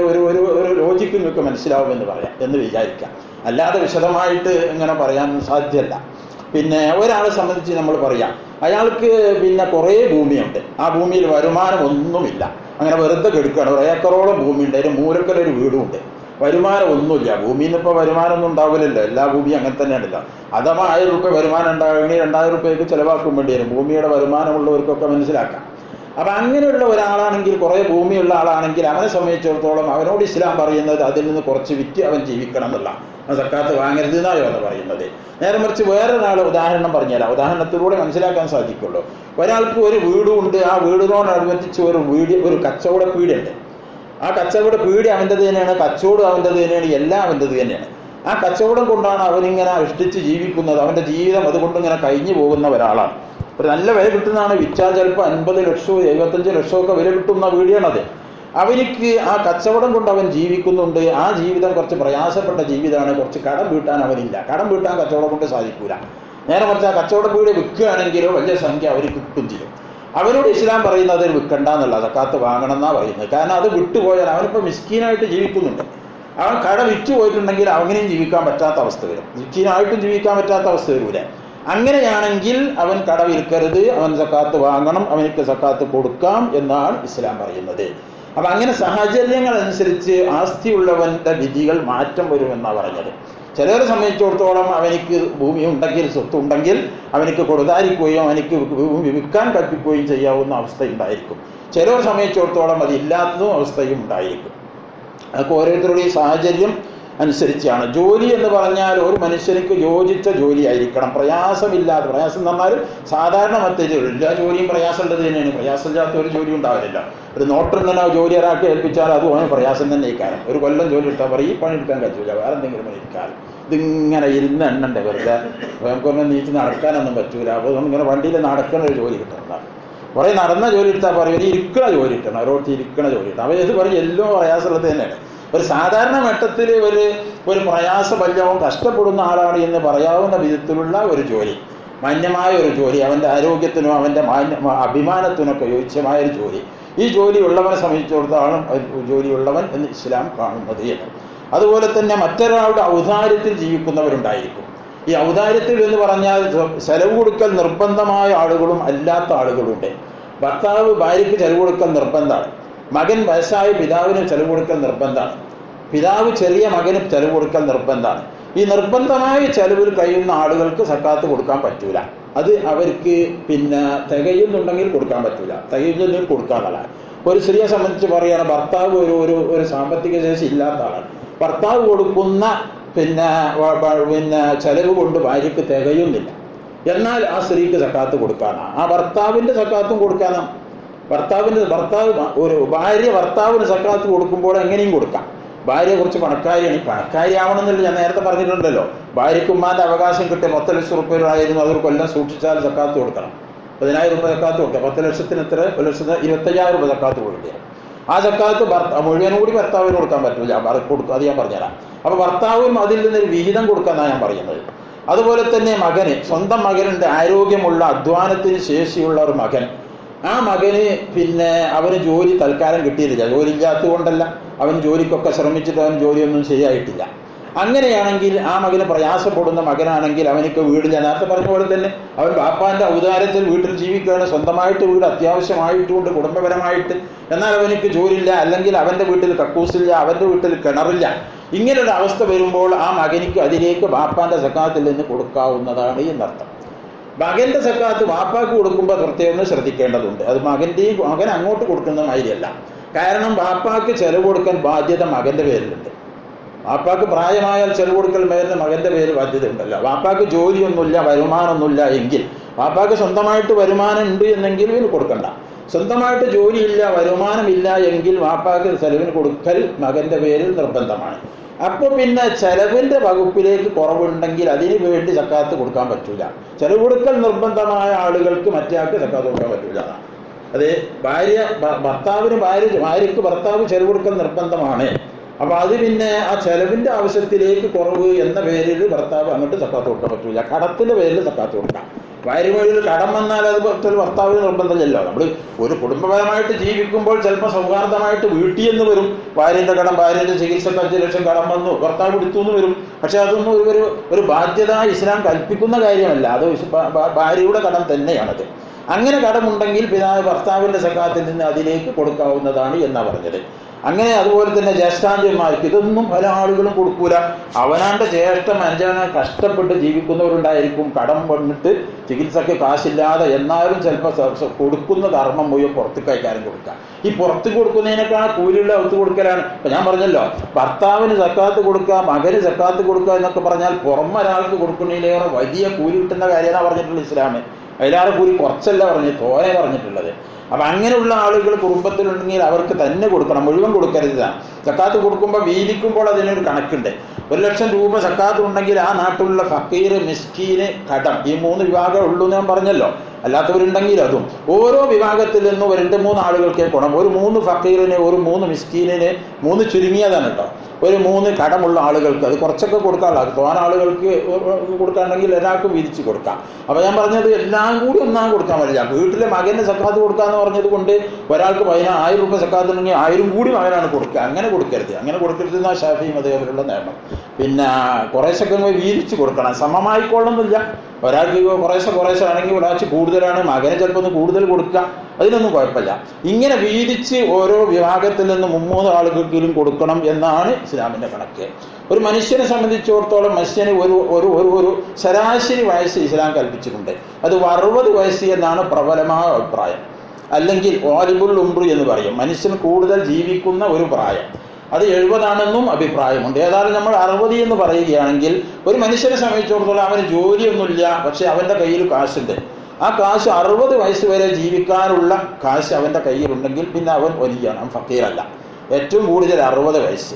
ഒരു ലോജിക്ക് നിങ്ങൾക്ക് മനസ്സിലാവുമെന്ന് പറയാം എന്ന് വിചാരിക്കാം. അല്ലാതെ വിശദമായിട്ട് ഇങ്ങനെ പറയാൻ സാധ്യമല്ല. പിന്നെ ഒരാളെ സംബന്ധിച്ച് നമ്മൾ പറയാം, അയാൾക്ക് പിന്നെ കുറേ ഭൂമിയുണ്ട്, ആ ഭൂമിയിൽ വരുമാനം ഒന്നുമില്ല, അങ്ങനെ വെറുതെ കെടുക്കുകയാണ്. ഒരു ഏക്കറോളം ഭൂമിയുണ്ട്, അതിന് മൂലക്കലൊരു വീടുമുണ്ട്, വരുമാനം ഒന്നുമില്ല. ഭൂമിയിൽ നിന്ന് ഇപ്പോൾ വരുമാനമൊന്നും ഉണ്ടാവില്ലല്ലോ, എല്ലാ ഭൂമിയും അങ്ങനെ തന്നെയാണല്ലോ. അഥവാ 1000 രൂപ വരുമാനം ഉണ്ടാകണമെങ്കിൽ 2000 രൂപയ്ക്ക് ചിലവാക്കും വേണ്ടി വരും. ഭൂമിയുടെ വരുമാനമുള്ളവർക്കൊക്കെ മനസ്സിലാക്കാം. അപ്പം അങ്ങനെയുള്ള ഒരാളാണെങ്കിൽ, കുറേ ഭൂമിയുള്ള ആളാണെങ്കിൽ, അവനെ സംബന്ധിച്ചിടത്തോളം അവനോട് ഇസ്ലാം പറയുന്നത് അതിൽ നിന്ന് കുറച്ച് വിറ്റ് അവൻ ജീവിക്കണം എന്നുള്ള, സക്കാത്ത് വാങ്ങരുത് എന്നായോ എന്ന് പറയുന്നത്. നേരെ മറിച്ച് വേറൊരാൾ ഉദാഹരണം പറഞ്ഞുതരാം, ഉദാഹരണത്തിലൂടെ മനസ്സിലാക്കാൻ സാധിക്കുള്ളൂ. ഒരാൾക്ക് ഒരു വീടുണ്ട്, ആ വീടിനോടനുബന്ധിച്ച് ഒരു കച്ചവട പീടിയുണ്ട്. ആ കച്ചവട പീടി അവൻ്റെത് തന്നെയാണ്, കച്ചവടം അവൻ്റെത് തന്നെയാണ്, എല്ലാം അവൻ്റെത് തന്നെയാണ്. ആ കച്ചവടം കൊണ്ടാണ് അവനിങ്ങനെ ഇഷ്ടിച്ച് ജീവിക്കുന്നത്, അവൻ്റെ ജീവിതം അതുകൊണ്ട് ഇങ്ങനെ കഴിഞ്ഞു പോകുന്ന ഒരാളാണ്. ഒരു നല്ല വില കിട്ടുന്നതാണ്, വിറ്റാൽ ചിലപ്പോൾ 50 ലക്ഷമോ 75 ലക്ഷമോ ഒക്കെ വില കിട്ടുന്ന വീടിയാണത്. അവനിക്ക് ആ കച്ചവടം കൊണ്ട് അവൻ ജീവിക്കുന്നുണ്ട്. ആ ജീവിതം കുറച്ച് പ്രയാസപ്പെട്ട ജീവിതമാണ്, കുറച്ച് കടം വീട്ടാൻ അവനില്ല. കടം വീട്ടാൻ കച്ചവടം കൊണ്ട് സാധിക്കൂല. നേരെ മറിച്ച് ആ കച്ചവട പീടി വിൽക്കുകയാണെങ്കിലോ വലിയ സംഖ്യ അവർക്ക് കിട്ടും ചെയ്യും. അവനോട് ഇസ്ലാം പറയുന്നത് വിൽക്കണ്ട എന്നുള്ള, സക്കാത്ത് വാങ്ങണം എന്നാണ് പറയുന്നത്. കാരണം അത് വിട്ടുപോയാൽ അവനിപ്പോൾ മിസ്കീനായിട്ട് ജീവിക്കുന്നുണ്ട്. അവൻ കട വിറ്റു പോയിട്ടുണ്ടെങ്കിൽ അങ്ങനെയും ജീവിക്കാൻ പറ്റാത്ത അവസ്ഥ വരും, മിസ്കീനായിട്ടും ജീവിക്കാൻ പറ്റാത്ത അവസ്ഥ വരൂല. അങ്ങനെയാണെങ്കിൽ അവൻ കട വിൽക്കരുത്, അവൻ സക്കാത്ത് വാങ്ങണം, അവനിക്ക് സക്കാത്ത് കൊടുക്കാം എന്നാണ് ഇസ്ലാം പറയുന്നത്. അപ്പം അങ്ങനെ സാഹചര്യങ്ങൾ അനുസരിച്ച് ആസ്തിയുള്ളവൻ്റെ വിധികൾ മാറ്റം വരുമെന്നാണ് പറഞ്ഞത്. ചിലരെ സംബന്ധിച്ചിടത്തോളം അവനിക്ക് ഭൂമി ഉണ്ടെങ്കിൽ, സ്വത്തുണ്ടെങ്കിൽ അവനിക്ക് കൊടുത്താരിക്കുകയും അവനിക്ക് വിൽക്കാൻ കൽപ്പിക്കുകയും ചെയ്യാവുന്ന അവസ്ഥ ഉണ്ടായിരിക്കും. ചിലരെ സംബന്ധിച്ചിടത്തോളം അതില്ലാത്തതും അവസ്ഥയും ഉണ്ടായിരിക്കും. അതൊക്കെ ഓരോരുത്തരുടെയും സാഹചര്യം അനുസരിച്ചാണ്. ജോലി എന്ന് പറഞ്ഞാൽ ഒരു മനുഷ്യർക്ക് യോജിച്ച ജോലി ആയിരിക്കണം, പ്രയാസമില്ലാതെ. പ്രയാസം എന്ന് പറഞ്ഞാൽ സാധാരണ മറ്റൊരു എല്ലാ ജോലിയും പ്രയാസമുള്ളത് തന്നെയാണ്, പ്രയാസമില്ലാത്ത ഒരു ജോലി ഉണ്ടാവില്ല. ഒരു നോട്ടറിൽ തന്നെ ജോലി ഒരാൾക്ക് ഏൽപ്പിച്ചാൽ അത് അവന് പ്രയാസം തന്നെ ഇരിക്കാനും. ഒരു കൊല്ലം ജോലി എടുത്താൽ പറയും ഈ പണി എടുക്കാൻ കഴിച്ചില്ല, വേറെ എന്തെങ്കിലും പണി എടുക്കാനും. ഇതിങ്ങനെ ഇരുന്ന് എണ്ണണ്ടേ വെറുതെ, നമുക്കൊന്നും നീച്ച് നടക്കാനൊന്നും പറ്റൂല. അപ്പോൾ ഇങ്ങനെ വണ്ടിയിൽ നടക്കുന്ന ഒരു ജോലി കിട്ടുന്നതാണ്. കുറേ നടന്ന ജോലി എടുത്താൽ പറയും ഒരു ഇരിക്കണ ജോലി കിട്ടണം, ഓരോരുത്തർ ഇരിക്കണ ജോലി കിട്ടണം. അപ്പോൾ ഇത് പറയും എല്ലാം പ്രയാസമുള്ളത് തന്നെയാണ്. ഒരു സാധാരണ മട്ടത്തിൽ ഒരു പ്രയാസബല്യവും കഷ്ടപ്പെടുന്ന ആളാണ് എന്ന് പറയാവുന്ന വിധത്തിലുള്ള ഒരു ജോലി, മാന്യമായ ഒരു ജോലി, അവൻ്റെ ആരോഗ്യത്തിനും അവൻ്റെ അഭിമാനത്തിനൊക്കെ യോജ്യമായ ഒരു ജോലി. ഈ ജോലി ഉള്ളവനെ സംബന്ധിച്ചിടത്തോളം ജോലിയുള്ളവൻ എന്ന് ഇസ്ലാം കാണുന്നത് എന്ന്. അതുപോലെ തന്നെ മറ്റൊരാളുടെ ഔദാര്യത്തിൽ ജീവിക്കുന്നവരുണ്ടായിരിക്കും. ഈ ഔദാര്യത്തിൽ എന്ന് പറഞ്ഞാൽ ചെലവ് കൊടുക്കൽ നിർബന്ധമായ ആളുകളും അല്ലാത്ത ആളുകളുണ്ട്. ഭർത്താവ് ഭാര്യയ്ക്ക് ചെലവ് കൊടുക്കൽ നിർബന്ധമാണ്. മകൻ വയസ്സായ പിതാവിന് ചെലവ് കൊടുക്കൽ നിർബന്ധമാണ്. പിതാവ് ചെറിയ മകന് ചെലവ് കൊടുക്കൽ നിർബന്ധമാണ്. ഈ നിർബന്ധമായ ചെലവിൽ കഴിയുന്ന ആളുകൾക്ക് സക്കാത്ത് കൊടുക്കാൻ പറ്റൂല. അത് അവർക്ക് പിന്നെ തികയുന്നുണ്ടെങ്കിൽ കൊടുക്കാൻ പറ്റൂല, തികയുന്നെങ്കിൽ കൊടുക്കാനുള്ള. ഒരു സ്ത്രീയെ സംബന്ധിച്ച് പറയുകയാണ്, ഭർത്താവ് ഒരു സാമ്പത്തിക ശേഷി ഇല്ലാത്ത ആളാണ്. ഭർത്താവ് കൊടുക്കുന്ന പിന്നെ ചെലവ് കൊണ്ട് ഭാര്യയ്ക്ക് തികയുന്നില്ല. എന്നാൽ ആ സ്ത്രീക്ക് സക്കാത്ത് കൊടുക്കാനാണ്, ആ ഭർത്താവിൻ്റെ സക്കാത്തും കൊടുക്കാനാണ്. ഭാര്യ ഭർത്താവിന് സക്കാത്ത് കൊടുക്കുമ്പോൾ എങ്ങനെയും കൊടുക്കാം. ഭാര്യ കുറച്ച് പണക്കാരിയാണ്, പണക്കാരി ആവണമെന്നില്ല, ഞാൻ നേരത്തെ പറഞ്ഞിട്ടുണ്ടല്ലോ. ഭാര്യയ്ക്ക് ഉമ്മാൻ്റെ അവകാശം കിട്ടിയ 10 ലക്ഷം രൂപയിലായിരുന്നു, അതൊരു കൊല്ലം സൂക്ഷിച്ചാൽ സക്കാത്ത് കൊടുക്കണം. 10,000 രൂപ സക്കാത്ത് കൊടുക്കുക. 10 ലക്ഷത്തിന് എത്ര? 1,25,000 രൂപ സക്കാത്ത് കൊടുക്കുക. ആ സക്കാത്ത് മുഴുവനും കൂടി ഭർത്താവിന് കൊടുക്കാൻ പറ്റില്ല, കൊടുക്കുക. അത് ഞാൻ പറഞ്ഞുതരാം. അപ്പോൾ ഭർത്താവും അതിൽ നിന്നൊരു വിഹിതം കൊടുക്കാന്നാണ് ഞാൻ പറയുന്നത്. അതുപോലെ തന്നെ മകന്, സ്വന്തം മകനുണ്ട്, ആരോഗ്യമുള്ള അധ്വാനത്തിന് ശേഷിയുള്ള ഒരു മകൻ. ആ മകന് പിന്നെ അവന് ജോലി തൽക്കാലം കിട്ടിയിട്ടില്ല. ജോലി ഇല്ലാത്തത് കൊണ്ടല്ല, അവൻ ജോലിക്കൊക്കെ ശ്രമിച്ചിട്ട് അവൻ ജോലിയൊന്നും ശരിയായിട്ടില്ല. അങ്ങനെയാണെങ്കിൽ ആ മകന് പ്രയാസപ്പെടുന്ന മകനാണെങ്കിൽ അവനിക്ക് വീടില്ല. നേരത്തെ പറഞ്ഞ പോലെ തന്നെ അവൻ ബാപ്പാന്റെ ഔദാര്യത്തിൽ വീട്ടിൽ ജീവിക്കുകയാണ്, സ്വന്തമായിട്ട് വീട് അത്യാവശ്യമായിട്ടുണ്ട് കുടുംബപരമായിട്ട്. എന്നാൽ അവനിക്ക് ജോലിയില്ല, അല്ലെങ്കിൽ അവൻ്റെ വീട്ടിൽ കക്കൂസില്ല, അവൻ്റെ വീട്ടിൽ കിണറില്ല. ഇങ്ങനൊരു അവസ്ഥ വരുമ്പോൾ ആ മകനിക്ക് അതിലേക്ക് ബാപ്പാന്റെ സക്കാത്തിൽ നിന്ന് കൊടുക്കാവുന്നതാണ് എന്നർത്ഥം. മകന്റെ സക്കാത്ത് വാപ്പാക്ക് കൊടുക്കുമ്പോൾ പ്രത്യേകം ശ്രദ്ധിക്കേണ്ടതുണ്ട്. അത് മകൻ അങ്ങോട്ട് കൊടുക്കുന്ന മാതിരിയല്ല. കാരണം വാപ്പാക്ക് ചെലവ് കൊടുക്കാൻ ബാധ്യത മകന്റെ പേരിലുണ്ട്. വാപ്പാക്ക് പ്രായമായാൽ ചെലവ് കൊടുക്കൽ മേലിന് മകന്റെ പേര് ബാധ്യത ഉണ്ടല്ലോ. വാപ്പാക്ക് ജോലിയൊന്നുമില്ല, വരുമാനമൊന്നുമില്ല എങ്കിൽ, വാപ്പാക്ക് സ്വന്തമായിട്ട് വരുമാനം ഉണ്ട് എന്നെങ്കിൽ ഇവന് കൊടുക്കണ്ട. സ്വന്തമായിട്ട് ജോലിയില്ല, വരുമാനമില്ല എങ്കിൽ വാപ്പാക്ക് ചെലവിന് കൊടുക്കൽ മകന്റെ പേരിൽ നിർബന്ധമാണ്. അപ്പോൾ പിന്നെ ചെലവിന്റെ വകുപ്പിലേക്ക് കുറവുണ്ടെങ്കിൽ അതിന് വേണ്ടി സക്കാത്ത് കൊടുക്കാൻ പറ്റൂല. ചെലവ് കൊടുക്കൽ നിർബന്ധമായ ആളുകൾക്ക് മറ്റേയാൾക്ക് സക്കാത്ത് കൊടുക്കാൻ പറ്റൂല. അത് ഭാര്യക്ക് ഭർത്താവ് ചെലവ് കൊടുക്കൽ നിർബന്ധമാണ്. അപ്പൊ അത് പിന്നെ ആ ചെലവിന്റെ ആവശ്യത്തിലേക്ക് കുറവ് എന്ന പേരിൽ ഭർത്താവ് അങ്ങോട്ട് സക്കാത്ത് കൊടുക്കാൻ പറ്റൂല. കടത്തിന്റെ പേരിൽ സക്കാത്ത് കൊടുക്കാം. ഭാര്യ വഴിയിൽ കടം വന്നാൽ അത് ഭർത്താവിന് നിർബന്ധമില്ലല്ലോ. നമ്മൾ ഒരു കുടുംബപരമായിട്ട് ജീവിക്കുമ്പോൾ ചിലപ്പോൾ സൗഹാർദ്ദമായിട്ട് വീട്ടിൽ നിന്ന് വരും ഭാര്യന്റെ കടം, ഭാര്യന്റെ ചികിത്സക്ക് 5 ലക്ഷം കടം വന്നു, ഭർത്താവ് എടുത്തു എന്ന് വരും. പക്ഷെ അതൊന്നും ഒരു ബാധ്യത ഇസ്ലാം കൽപ്പിക്കുന്ന കാര്യമല്ല. അത് ഭാര്യയുടെ കടം തന്നെയാണത്. അങ്ങനെ കടമുണ്ടെങ്കിൽ പിതാവ് ഭർത്താവിന്റെ സക്കാത്തിൽ നിന്ന് അതിലേക്ക് കൊടുക്കാവുന്നതാണ് എന്നാ പറഞ്ഞത്. അങ്ങനെ അതുപോലെ തന്നെ ജ്യേഷ്ഠാഞ്ജന്മാർക്ക് ഇതൊന്നും പല ആളുകളും കൊടുക്കൂല. അവനാന്റെ ജ്യേഷ്ഠം അനുജനെ കഷ്ടപ്പെട്ട് ജീവിക്കുന്നവരുണ്ടായിരിക്കും, കടം വന്നിട്ട് ചികിത്സക്ക് കാശില്ലാതെ. എന്നാലും ചിലപ്പോൾ കൊടുക്കുന്ന ധർമ്മം മുഴുവൻ പുറത്തേക്ക് അയക്കാനും കൊടുക്കാം. ഈ പുറത്ത് കൊടുക്കുന്നതിനേക്കാൾ കൂലിയുള്ള ഒത്തു കൊടുക്കലാണ്. ഇപ്പൊ ഞാൻ പറഞ്ഞല്ലോ, ഭർത്താവിന് സക്കാത്ത് കൊടുക്കുക, മകന് സക്കാത്ത് കൊടുക്കുക എന്നൊക്കെ പറഞ്ഞാൽ പുറമൊരാൾക്ക് കൊടുക്കുന്നതിലേറെ വലിയ കൂലി കിട്ടുന്ന കാര്യമാണ് പറഞ്ഞിട്ടുള്ളത് ഇസ്ലാം. അതിലേറെ കൂലി കുറച്ചല്ല തോനെ പറഞ്ഞിട്ടുള്ളത്. അപ്പൊ അങ്ങനെയുള്ള ആളുകൾ കുടുംബത്തിലുണ്ടെങ്കിൽ അവർക്ക് തന്നെ കൊടുക്കണം, മുഴുവൻ കൊടുക്കരുതാണ്. സക്കാത്ത് കൊടുക്കുമ്പോൾ വീതിക്കുമ്പോൾ അതിനൊരു കണക്കുണ്ട്. 1 ലക്ഷം രൂപ സക്കാത്ത് ഉണ്ടെങ്കിൽ ആ നാട്ടിലുള്ള ഫക്കീർ, മിസ്കീന്, കടം, ഈ 3 വിഭാഗം ഉള്ളൂ എന്ന് ഞാൻ പറഞ്ഞല്ലോ. അല്ലാത്തവരുണ്ടെങ്കിൽ അതും ഓരോ വിഭാഗത്തിൽ നിന്നും 2-3 ആളുകൾക്കേ കൊടുക്കണം. ഒരു 3 ഫക്കീറിന്, ഒരു 3 മിസ്കീനിന്, 3 ചുരുങ്ങിയതാണ് കേട്ടോ, ഒരു 3 കടമുള്ള ആളുകൾക്ക്. അത് കുറച്ചൊക്കെ കൊടുക്കാനുള്ള, തോന ആളുകൾക്ക് കൊടുക്കാണെങ്കിൽ ഒരാൾക്ക് വീതിച്ച് കൊടുക്കാം. അപ്പൊ ഞാൻ പറഞ്ഞത് എല്ലാം കൂടി ഒന്നാം കൊടുക്കാൻ പറ്റില്ല. വീട്ടിലെ മകന് സക്കാത്ത് കൊടുക്കാന്ന് പറഞ്ഞത് കൊണ്ട് ഒരാൾക്ക് 1000 രൂപ സക്കാത്ത് ഉണ്ടെങ്കിൽ 1000 കൂടി മകനാണ് കൊടുക്കുക. അങ്ങനെ കൊടുക്കരുത്. അങ്ങനെ കൊടുക്കരുത് എന്നാ ഷാഫി മദ്ഹബിലുള്ള നിയമം. പിന്നെ കുറേശ്ശൊക്കെ വീതിച്ച് കൊടുക്കണം. സമമായിക്കൊള്ളുന്നില്ല. ഒരാൾക്ക് കുറേശ്ശെ ആണെങ്കിൽ ഒരാഴ്ച കൂടുതലാണ്, മകനെ ചിലപ്പോൾ ഒന്ന് കൂടുതൽ കൊടുക്കുക, അതിനൊന്നും കുഴപ്പമില്ല. ഇങ്ങനെ വീതിച്ച് ഓരോ വിഭാഗത്തിൽ നിന്ന് 3 ആളുകൾക്കെങ്കിലും കൊടുക്കണം എന്നാണ് ഇസ്ലാമിന്റെ കണക്ക്. ഒരു മനുഷ്യനെ സംബന്ധിച്ചിടത്തോളം മനുഷ്യന് ഒരു ശരാശരി വയസ്സ് ഇസ്ലാം കൽപ്പിച്ചിട്ടുണ്ട്. അത് 60 വയസ്സ് എന്നാണ് പ്രബലമായ അഭിപ്രായം. അല്ലെങ്കിൽ വാലിബുൽ ഉംറു എന്ന് പറയും, മനുഷ്യൻ കൂടുതൽ ജീവിക്കുന്ന ഒരു പ്രായം. അത് 70 ആണെന്നും അഭിപ്രായമുണ്ട്. ഏതായാലും നമ്മൾ 60 എന്ന് പറയുകയാണെങ്കിൽ ഒരു മനുഷ്യനെ സംബന്ധിച്ചിടത്തോളം അവന് ജോലിയൊന്നുമില്ല, പക്ഷെ അവന്റെ കയ്യിൽ കാശുണ്ട്. ആ കാശ് 60 വയസ്സ് വരെ ജീവിക്കാനുള്ള കാശ് അവന്റെ കയ്യിലുണ്ടെങ്കിൽ പിന്നെ അവൻ വലിയാണ്, അവൻ ഫക്കീറല്ല. ഏറ്റവും കൂടുതൽ 60 വയസ്സ്.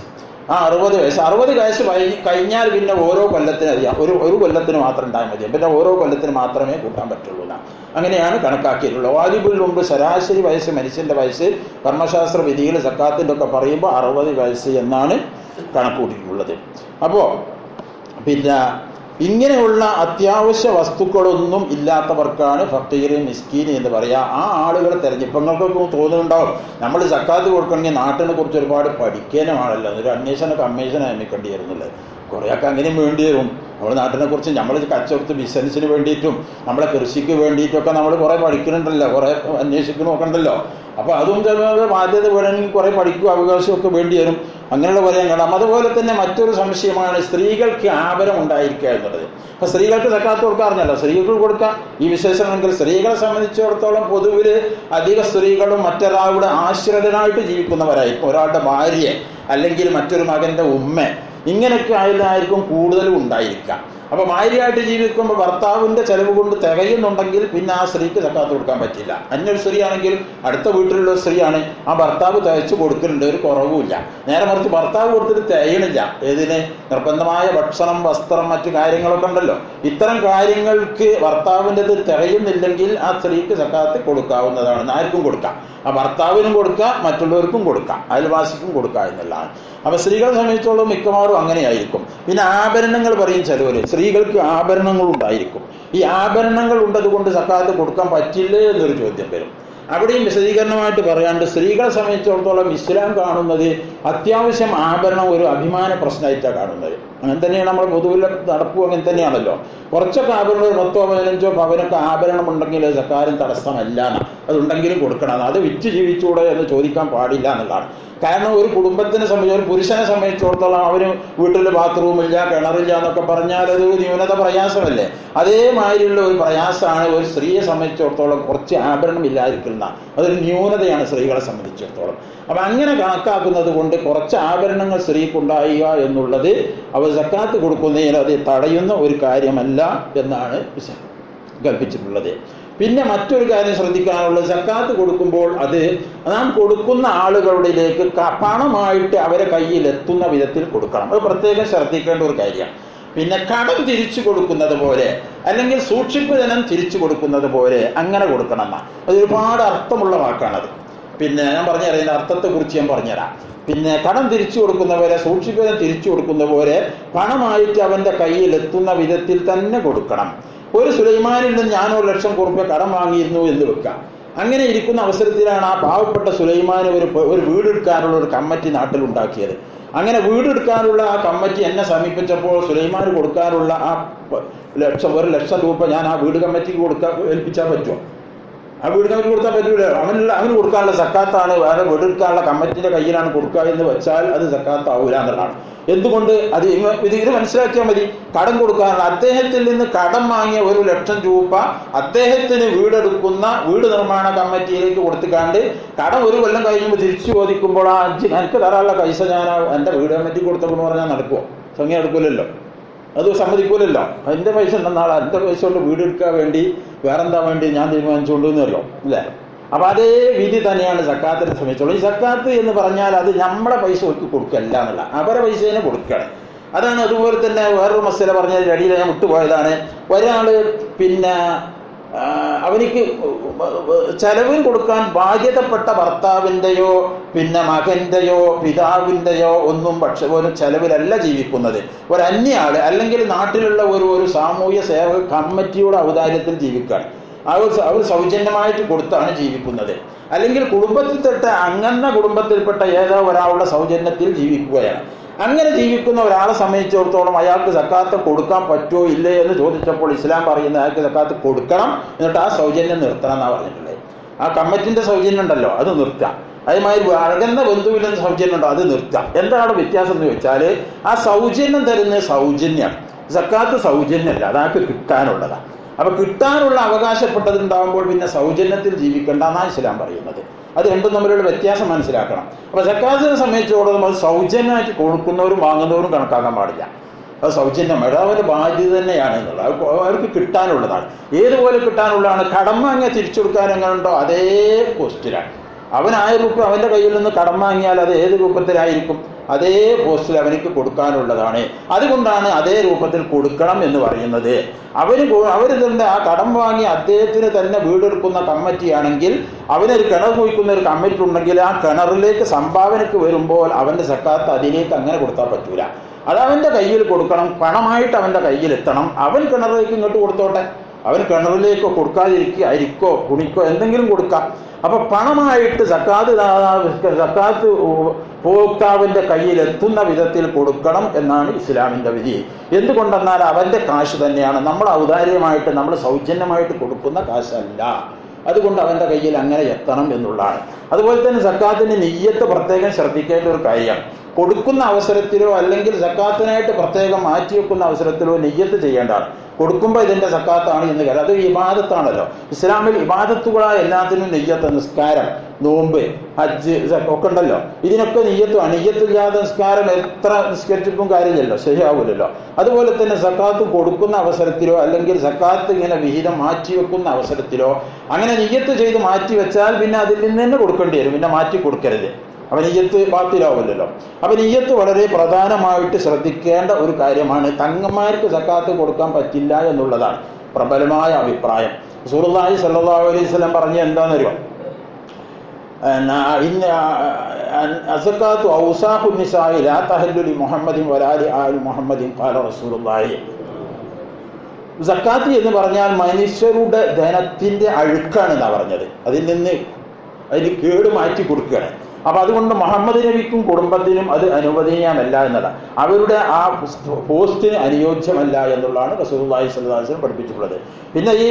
ആ 60 വയസ്സ് കഴിഞ്ഞാൽ പിന്നെ ഓരോ കൊല്ലത്തിന് അറിയാം, ഒരു കൊല്ലത്തിന് മാത്രം ഉണ്ടായാൽ മതി. പിന്നെ ഓരോ കൊല്ലത്തിന് മാത്രമേ കൂട്ടാൻ പറ്റുള്ളൂ. അങ്ങനെയാണ് കണക്കാക്കിയിട്ടുള്ളത്. വാജിബുൽ ഉംറ ശരാശരി വയസ്സ്, മനുഷ്യന്റെ വയസ്സ് കർമ്മശാസ്ത്ര വിധികൾ സക്കാത്തിന്റെ ഒക്കെ പറയുമ്പോൾ 60 വയസ്സ് എന്നാണ് കണക്കൂട്ടിയിട്ടുള്ളത്. അപ്പോ പിന്നെ ഇങ്ങനെയുള്ള അത്യാവശ്യ വസ്തുക്കളൊന്നും ഇല്ലാത്തവർക്കാണ് ഫക്കീർ, മിസ്കീൻ എന്ന് പറയാ. ആ ആളുകളെ തെരഞ്ഞെടുപ്പ് നിങ്ങൾക്കൊക്കെ തോന്നുന്നുണ്ടാവും, നമ്മൾ സക്കാത്ത് കൊടുക്കണമെങ്കിൽ നാട്ടിനെ കുറിച്ച് ഒരുപാട് പഠിക്കാനുമാണല്ലോ, ഒരു അന്വേഷണ കമ്മീഷൻ നിയമിക്കേണ്ടി വരുന്നുള്ളത്. കുറേയൊക്കെ അങ്ങനെയും വേണ്ടി വരും. നമ്മുടെ നാട്ടിനെ കുറിച്ച് നമ്മൾ കച്ചവടത്ത് ബിസിനസ്സിന് വേണ്ടിയിട്ടും നമ്മളെ കൃഷിക്ക് വേണ്ടിയിട്ടൊക്കെ നമ്മൾ കുറെ പഠിക്കുന്നുണ്ടല്ലോ, കുറെ അന്വേഷിക്കണം നോക്കണ്ടല്ലോ. അപ്പൊ അതും ബാധ്യത വേണമെങ്കിൽ കുറെ പഠിക്കും, അവകാശമൊക്കെ വേണ്ടി വരും. അങ്ങനെയുള്ള പറയാൻ കാണാം. അതുപോലെ തന്നെ മറ്റൊരു സംശയമാണ് സ്ത്രീകൾക്ക് ആഭരണം ഉണ്ടായിരിക്കുക എന്നുള്ളത്. അപ്പൊ സ്ത്രീകൾക്ക് സക്കാത്ത് കൊടുക്കാറിഞ്ഞല്ലോ, സ്ത്രീകൾക്ക് കൊടുക്കാം. ഈ വിശേഷമാണെങ്കിൽ സ്ത്രീകളെ സംബന്ധിച്ചിടത്തോളം പൊതുവില് അധിക സ്ത്രീകളും മറ്റൊരാളുടെ ആശ്രിതനായിട്ട് ജീവിക്കുന്നവരായിരിക്കും. ഒരാളുടെ ഭാര്യ അല്ലെങ്കിൽ മറ്റൊരു മകന്റെ ഉമ്മ, ഇങ്ങനെയൊക്കെ ആയിരിക്കും കൂടുതലും ഉണ്ടായിരിക്കുക. അപ്പൊ ഭാര്യയായിട്ട് ജീവിക്കുമ്പോൾ ഭർത്താവിന്റെ ചെലവ് കൊണ്ട് തികയുന്നുണ്ടെങ്കിൽ പിന്നെ ആ സ്ത്രീക്ക് സക്കാത്ത് കൊടുക്കാൻ പറ്റില്ല. അന്യൊരു സ്ത്രീ ആണെങ്കിൽ അടുത്ത വീട്ടിലുള്ള സ്ത്രീയാണ്, ആ ഭർത്താവ് തികച്ചു കൊടുക്കുന്നുണ്ട്, ഒരു കുറവുമില്ല. നേരെ മറിച്ച് ഭർത്താവ് കൊടുത്തിട്ട് തികയണില്ല. ഏതിന്? നിർബന്ധമായ ഭക്ഷണം, വസ്ത്രം, മറ്റു കാര്യങ്ങളൊക്കെ ഉണ്ടല്ലോ. ഇത്തരം കാര്യങ്ങൾക്ക് ഭർത്താവിൻ്റെത് തികയുന്നില്ലെങ്കിൽ ആ സ്ത്രീക്ക് സക്കാത്ത് കൊടുക്കാവുന്നതാണ്. ആർക്കും കൊടുക്കാം. ആ ഭർത്താവിനും കൊടുക്കാം, മറ്റുള്ളവർക്കും കൊടുക്കാം, അയൽവാസിക്കും കൊടുക്കാം എന്നുള്ളതാണ്. അപ്പൊ സ്ത്രീകളെ സംബന്ധിച്ചോളം മിക്കവാറും അങ്ങനെയായിരിക്കും. പിന്നെ ആഭരണങ്ങൾ പറയും ചിലവര്, സ്ത്രീകൾക്ക് ആഭരണങ്ങൾ ഉണ്ടായിരിക്കും. ഈ ആഭരണങ്ങൾ ഉണ്ടതുകൊണ്ട് സക്കാത്ത് കൊടുക്കാൻ പറ്റില്ലേ എന്നൊരു ചോദ്യം വരും. അവിടെയും വിശദീകരണമായിട്ട് പറയാണ്ട് സ്ത്രീകളെ സംബന്ധിച്ചിടത്തോളം ഇസ്ലാം കാണുന്നത് അത്യാവശ്യം ആഭരണം ഒരു അഭിമാന പ്രശ്നമായിട്ടാണ് കാണുന്നത്. അങ്ങനെ തന്നെയാണ് നമ്മൾ പൊതുവിൽ നടപ്പും അങ്ങനെ തന്നെയാണല്ലോ. കുറച്ചൊക്കെ ആഭരണം 10-15 പവനൊക്കെ ആഭരണം ഉണ്ടെങ്കിൽ സക്കാത്തിന് തടസ്സമല്ല. അതുണ്ടെങ്കിലും കൊടുക്കണം. അത് വിറ്റ് ജീവിച്ചൂടെ എന്ന് ചോദിക്കാൻ പാടില്ല എന്നുള്ളതാണ്. കാരണം ഒരു കുടുംബത്തിനെ സംബന്ധിച്ച്, ഒരു പുരുഷനെ സംബന്ധിച്ചിടത്തോളം അവന് വീട്ടിൽ ബാത്റൂമില്ല, കിണറില്ല എന്നൊക്കെ പറഞ്ഞാൽ അതൊരു ന്യൂനത, പ്രയാസമല്ലേ? അതേമാതിരിയുള്ള ഒരു പ്രയാസമാണ് ഒരു സ്ത്രീയെ സംബന്ധിച്ചിടത്തോളം കുറച്ച് ആഭരണം ഇല്ലാതിരിക്കുന്ന, അതൊരു ന്യൂനതയാണ് സ്ത്രീകളെ സംബന്ധിച്ചിടത്തോളം. അപ്പം അങ്ങനെ കണക്കാക്കുന്നത് കൊണ്ട് കുറച്ച് ആഭരണങ്ങൾ സ്ത്രീക്കുണ്ടാവുക എന്നുള്ളത് അവർ സക്കാത്ത് കൊടുക്കുന്നതിൽ അത് തടയുന്ന ഒരു കാര്യമല്ല എന്നാണ് കൽപ്പിച്ചിട്ടുള്ളത്. പിന്നെ മറ്റൊരു കാര്യം ശ്രദ്ധിക്കാനുള്ളത്, സക്കാത്ത് കൊടുക്കുമ്പോൾ അത് നാം കൊടുക്കുന്ന ആളുകളിലേക്ക് പണമായിട്ട് അവരെ കയ്യിൽ എത്തുന്ന വിധത്തിൽ കൊടുക്കണം. അത് പ്രത്യേകം ശ്രദ്ധിക്കേണ്ട ഒരു കാര്യമാണ്. പിന്നെ കടം തിരിച്ചു കൊടുക്കുന്നത് പോലെ അല്ലെങ്കിൽ സൂക്ഷിപ്പ് ധനം തിരിച്ചു കൊടുക്കുന്നത് പോലെ അങ്ങനെ കൊടുക്കണം എന്നാണ്. അത് ഒരുപാട് അർത്ഥമുള്ള വാക്കാണത്. പിന്നെ ഞാൻ പറഞ്ഞുതരാം, ഇതിൻ്റെ അർത്ഥത്തെക്കുറിച്ച് ഞാൻ പറഞ്ഞുതരാം. പിന്നെ കടം തിരിച്ചു കൊടുക്കുന്ന പോലെ, സൂക്ഷിപ്പ് ധനം തിരിച്ചു കൊടുക്കുന്ന പോലെ പണമായിട്ട് അവൻ്റെ കയ്യിൽ എത്തുന്ന വിധത്തിൽ തന്നെ കൊടുക്കണം. ഒരു സുലൈമാനിൽ നിന്ന് ഞാൻ 1 ലക്ഷം രൂപ കടം വാങ്ങിയിരുന്നു എന്ന് വെക്കാം. അങ്ങനെ ഇരിക്കുന്ന അവസരത്തിലാണ് ആ പാവപ്പെട്ട സുലൈമാൻ ഒരു വീടെടുക്കാനുള്ള ഒരു കമ്മിറ്റി നാട്ടിലുണ്ടാക്കിയത്. അങ്ങനെ വീടെടുക്കാനുള്ള ആ കമ്മിറ്റി എന്നെ സമീപിച്ചപ്പോൾ സുലൈമാൻ കൊടുക്കാനുള്ള ആ 1 ലക്ഷം രൂപ ഞാൻ ആ വീട് കമ്മിറ്റിക്ക് ഏൽപ്പിച്ചാൽ പറ്റുമോ? ആ വീട് കമ്മിറ്റി കൊടുത്താൽ പറ്റൂല. അവന് കൊടുക്കാനുള്ള സക്കാത്താണ്, വേറെ വീടെടുക്കാനുള്ള കമ്മിറ്റിന്റെ കയ്യിലാണ് കൊടുക്കുക എന്ന് വെച്ചാൽ അത് സക്കാത്ത് ആവൂല എന്നുള്ളതാണ്. എന്തുകൊണ്ട്? ഇത് മനസ്സിലാക്കിയാൽ മതി. കടം കൊടുക്കാനുള്ള, അദ്ദേഹത്തിൽ നിന്ന് കടം വാങ്ങിയ 1 ലക്ഷം രൂപ അദ്ദേഹത്തിന് വീട് നിർമ്മാണ കമ്മിറ്റിയിലേക്ക് കൊടുത്തിക്കാണ്ട് കടം 1 കൊല്ലം കഴിയുമ്പോൾ തിരിച്ചു ചോദിക്കുമ്പോൾ എനിക്ക് തരാനുള്ള പൈസ ഞാൻ എൻ്റെ വീട് കമ്മിറ്റി കൊടുത്തപ്പോൾ പറഞ്ഞാൽ നടക്കുമോ? സംഖ്യ എടുക്കൂലല്ലോ, അത് സമ്മതിക്കൂലല്ലോ. എൻ്റെ പൈസ ഉണ്ടെന്നാളെ എൻ്റെ പൈസ കൊണ്ട് വീടെടുക്കാൻ വേണ്ടി വേറെന്താ വേണ്ടി ഞാൻ തീരുമാനിച്ചുകൊണ്ടുവന്നല്ലോ അല്ലേ? അപ്പം അതേ വിധി തന്നെയാണ് സക്കാത്തിനെ സംബന്ധിച്ചുള്ളത്. ഈ സക്കാത്ത് എന്ന് പറഞ്ഞാൽ അത് നമ്മുടെ പൈസ ഒറ്റ കൊടുക്കല്ല എന്നുള്ള, അവരെ പൈസ തന്നെ കൊടുക്കണം. അതാണ്. അതുപോലെ തന്നെ വേറൊരു മസല പറഞ്ഞതിൻ്റെ അടിയിൽ ഞാൻ വിട്ടുപോയതാണ്. ഒരാൾ പിന്നെ അവനിക്ക് ചെലവിന് കൊടുക്കാൻ ബാധ്യതപ്പെട്ട ഭർത്താവിൻ്റെയോ പിന്നെ മകൻ്റെയോ പിതാവിൻ്റെയോ ഒന്നും പക്ഷെ ഒരു ചെലവിലല്ല ജീവിക്കുന്നത്. ഒരു അന്യയാൾ അല്ലെങ്കിൽ നാട്ടിലുള്ള ഒരു സാമൂഹ്യ സേവക കമ്മിറ്റിയുടെ ഔദാര്യത്തിൽ ജീവിക്കുകയാണ്. അവർ സൗജന്യമായിട്ട് കൊടുത്താണ് ജീവിക്കുന്നത്. അല്ലെങ്കിൽ കുടുംബത്തിൽപ്പെട്ട ഏതോ ഒരാളുടെ സൗജന്യത്തിൽ ജീവിക്കുകയാണ്. അങ്ങനെ ജീവിക്കുന്ന ഒരാളെ സംബന്ധിച്ചിടത്തോളം അയാൾക്ക് സക്കാത്ത് കൊടുക്കാൻ പറ്റുമോ ഇല്ലേ എന്ന് ചോദിച്ചപ്പോൾ ഇസ്ലാം പറയുന്നത് അയാൾക്ക് സക്കാത്ത് കൊടുക്കണം, എന്നിട്ട് ആ സൗജന്യം നിർത്തണം എന്നാണ് പറഞ്ഞിട്ടുള്ളത്. ആ കമ്മിറ്റിന്റെ സൗജന്യം ഉണ്ടല്ലോ അത് നിർത്താം. അതേമാതിരി അകന്ന ബന്ധുവിൽ നിന്ന് സൗജന്യം ഉണ്ടോ അത് നിർത്താം. എന്താണ് വ്യത്യാസം എന്ന് വെച്ചാൽ ആ സൗജന്യം തരുന്ന സൗജന്യം, സക്കാത്ത് സൗജന്യമല്ല, അതാൾക്ക് കിട്ടാനുള്ളതാണ്. അപ്പൊ കിട്ടാനുള്ള അവകാശപ്പെട്ടതുണ്ടാകുമ്പോൾ പിന്നെ സൗജന്യത്തിൽ ജീവിക്കേണ്ട എന്നാണ് ഇസ്ലാം പറയുന്നത്. അത് രണ്ടും തമ്മിലുള്ള വ്യത്യാസം മനസ്സിലാക്കണം. അപ്പൊ സക്കാത്തിനെ സംബന്ധിച്ചോളം അത് സൗജന്യമായിട്ട് കൊടുക്കുന്നവരും വാങ്ങുന്നവരും കണക്കാക്കാൻ പാടില്ല. അത് സൗജന്യം അവരുടെ ബാധ്യത തന്നെയാണ് എന്നുള്ളത്. അവർക്ക് കിട്ടാനുള്ളതാണ്. ഏതുപോലെ കിട്ടാനുള്ളതാണ്? കടം വാങ്ങിയാൽ തിരിച്ചു കൊടുക്കാൻ എങ്ങനെയുണ്ടോ അതേ പോസ്റ്റിലാണ്. അവൻ 1000 രൂപ അവൻ്റെ കയ്യിൽ നിന്ന് കടം വാങ്ങിയാൽ അത് ഏത് രൂപത്തിലായിരിക്കും? അതേ പോസ്റ്റിൽ അവനിക്ക് കൊടുക്കാനുള്ളതാണ്. അതുകൊണ്ടാണ് അതേ രൂപത്തിൽ കൊടുക്കണം എന്ന് പറയുന്നത്. അവരിതിൻ്റെ ആ കടം വാങ്ങി അദ്ദേഹത്തിന് തന്നെ വീടെടുക്കുന്ന കമ്മിറ്റിയാണെങ്കിൽ അവനൊരു കിണർ കുഴിക്കുന്ന ഒരു കമ്മിറ്റി ഉണ്ടെങ്കിൽ ആ കിണറിലേക്ക് സംഭാവനയ്ക്ക് വരുമ്പോൾ അവൻ്റെ സക്കാത്ത് അതിലേക്ക് അങ്ങനെ കൊടുത്താൽ പറ്റൂല. അത് അവൻ്റെ കയ്യിൽ കൊടുക്കണം, പണമായിട്ട് അവൻ്റെ കയ്യിൽ എത്തണം. അവൻ കിണറിലേക്ക് ഇങ്ങോട്ട് കൊടുത്തോട്ടെ, അവൻ കിണറിലേക്കോ കൊടുക്കാതിരിക്കുക അരിക്കോ കുണിക്കോ എന്തെങ്കിലും കൊടുക്കാം. അപ്പൊ പണമായിട്ട് സക്കാത്ത് ഉപഭോക്താവിന്റെ കയ്യിൽ എത്തുന്ന വിധത്തിൽ കൊടുക്കണം എന്നാണ് ഇസ്ലാമിന്റെ വിധി. എന്തുകൊണ്ടെന്നാൽ അവന്റെ കാശ് തന്നെയാണ്, നമ്മൾ ഔദാര്യമായിട്ട് നമ്മൾ സൗജന്യമായിട്ട് കൊടുക്കുന്ന കാശല്ല. അതുകൊണ്ട് അവന്റെ കയ്യിൽ അങ്ങനെ എത്തണം എന്നുള്ളതാണ്. അതുപോലെ തന്നെ സക്കാത്തിന് നിയ്യത്ത് പ്രത്യേകം ശ്രദ്ധിക്കേണ്ട ഒരു കാര്യം. കൊടുക്കുന്ന അവസരത്തിലോ അല്ലെങ്കിൽ സക്കാത്തിനായിട്ട് പ്രത്യേകം മാറ്റിവെക്കുന്ന അവസരത്തിലോ നിയ്യത്ത് ചെയ്യേണ്ടതാണ്. കൊടുക്കുമ്പോൾ ഇതിന്റെ സക്കാത്താണ് എന്ന് കാര്യം. അത് ഇബാദത്താണല്ലോ. ഇസ്ലാമിൽ ഇബാദത്തുകളായ എല്ലാത്തിനും നിയ്യത്ത്, നിസ്കാരം, നോമ്പ്, ഹജ്ജ് ഒക്കെ ഉണ്ടല്ലോ. ഇതിനൊക്കെ നിയ്യത്തുമാണ്. നിയ്യത്തില്ലാതെ നിസ്കാരം എത്ര നിസ്കരിച്ചിട്ടും കാര്യമില്ലല്ലോ, ശരിയാവില്ലല്ലോ. അതുപോലെ തന്നെ സക്കാത്ത് കൊടുക്കുന്ന അവസരത്തിലോ അല്ലെങ്കിൽ സക്കാത്ത് ഇങ്ങനെ വിഹിതം മാറ്റിവെക്കുന്ന അവസരത്തിലോ അങ്ങനെ നിയ്യത്ത് ചെയ്ത് മാറ്റി വെച്ചാൽ പിന്നെ അതിൽ നിന്ന് തന്നെ കൊടുക്കേണ്ടി വരും. പിന്നെ മാറ്റി കൊടുക്കരുത്. അപ്പൊ നിയ്യത്ത് ബാത്തിലാവില്ലല്ലോ. അപ്പൊ നിയ്യത്ത് വളരെ പ്രധാനമായിട്ട് ശ്രദ്ധിക്കേണ്ട ഒരു കാര്യമാണ്. തങ്ങന്മാർക്ക് സക്കാത്ത് കൊടുക്കാൻ പറ്റില്ല എന്നുള്ളതാണ് പ്രബലമായ അഭിപ്രായം. റസൂലുള്ളാഹി സ്വല്ലല്ലാഹു അലൈഹി വസല്ലം പറഞ്ഞ എന്താണെന്നറിയോ? അസക്കാത്തു ഔസാഖു നിസാഇ ലാ തഹല്ലു ലി മുഹമ്മദിൻ വലാ ലി ആലി മുഹമ്മദിൻ ഖാല റസൂലുള്ളാഹി. സക്കാത്ത് എന്ന് പറഞ്ഞാൽ മനുഷ്യരുടെ ധനത്തിന്റെ അഴുക്കാണ് എന്നാ പറഞ്ഞത്. അതിൽ നിന്ന് അതിന് കേട് മാറ്റി കൊടുക്കുകയാണ്. അപ്പൊ അതുകൊണ്ട് മുഹമ്മദ് നബിക്കും കുടുംബത്തിനും അത് അനുവദനീയമല്ല എന്നല്ല, അവരുടെ ആ പോസ്റ്റിന് അനുയോജ്യമല്ല എന്നുള്ളതാണ് റസൂലുള്ളാഹി സ്വല്ലല്ലാഹു അലൈഹി വസല്ലം പഠിപ്പിച്ചിട്ടുള്ളത്. പിന്നെ ഈ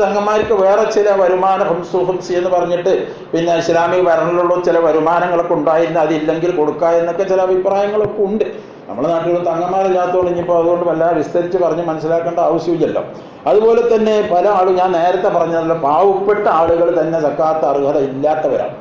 സംഘന്മാർക്ക് വേറെ ചില വരുമാന ഹംസി എന്ന് പറഞ്ഞിട്ട് പിന്നെ ഇസ്ലാമിക ഭരണത്തിലുള്ള ചില വരുമാനങ്ങളൊക്കെ ഉണ്ടായിരുന്നു, അതില്ലെങ്കിൽ കൊടുക്കുക എന്നൊക്കെ ചില അഭിപ്രായങ്ങളൊക്കെ ഉണ്ട്. നമ്മുടെ നാട്ടിലും തങ്ങന്മാരില്ലാത്തതുകൊണ്ട് ഇനിയിപ്പോൾ അതുകൊണ്ട് വല്ലാതെ വിസ്തരിച്ച് പറഞ്ഞ് മനസ്സിലാക്കേണ്ട ആവശ്യമില്ലല്ലോ. അതുപോലെ തന്നെ പല ആളും ഞാൻ നേരത്തെ പറഞ്ഞതല്ല, പാവപ്പെട്ട ആളുകൾ തന്നെ സക്കാത്ത് അർഹത ഇല്ലാത്തവരാണ്.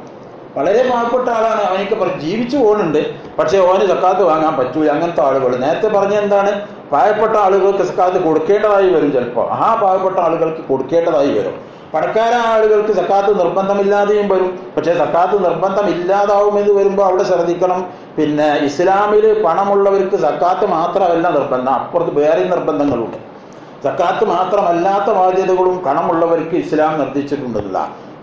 വളരെ പാവപ്പെട്ട ആളാണ്, അവനിക്ക് ജീവിച്ചു പോകുന്നുണ്ട്, പക്ഷേ ഓന് സക്കാത്ത് വാങ്ങാൻ പറ്റൂല. അങ്ങനത്തെ ആളുകൾ നേരത്തെ പറഞ്ഞ എന്താണ്, പാവപ്പെട്ട ആളുകൾക്ക് സക്കാത്ത് കൊടുക്കേണ്ടതായി വരും. ചിലപ്പോൾ ആ പാവപ്പെട്ട ആളുകൾക്ക് കൊടുക്കേണ്ടതായി വരും. പണക്കാരായ ആളുകൾക്ക് സക്കാത്ത് നിർബന്ധമില്ലാതെയും വരും. പക്ഷേ സക്കാത്ത് നിർബന്ധം ഇല്ലാതാവുമെന്ന് വരുമ്പോൾ അവിടെ ശ്രദ്ധിക്കണം. പിന്നെ ഇസ്ലാമിൽ പണമുള്ളവർക്ക് സക്കാത്ത് മാത്രമല്ല നിർബന്ധം, അപ്പുറത്ത് വേറെ നിർബന്ധങ്ങളുണ്ട്. സക്കാത്ത് മാത്രമല്ലാത്ത ബാധ്യതകളും കണമുള്ളവർക്ക് ഇസ്ലാം നിർദ്ദേശിച്ചിട്ടുണ്ടല്ല.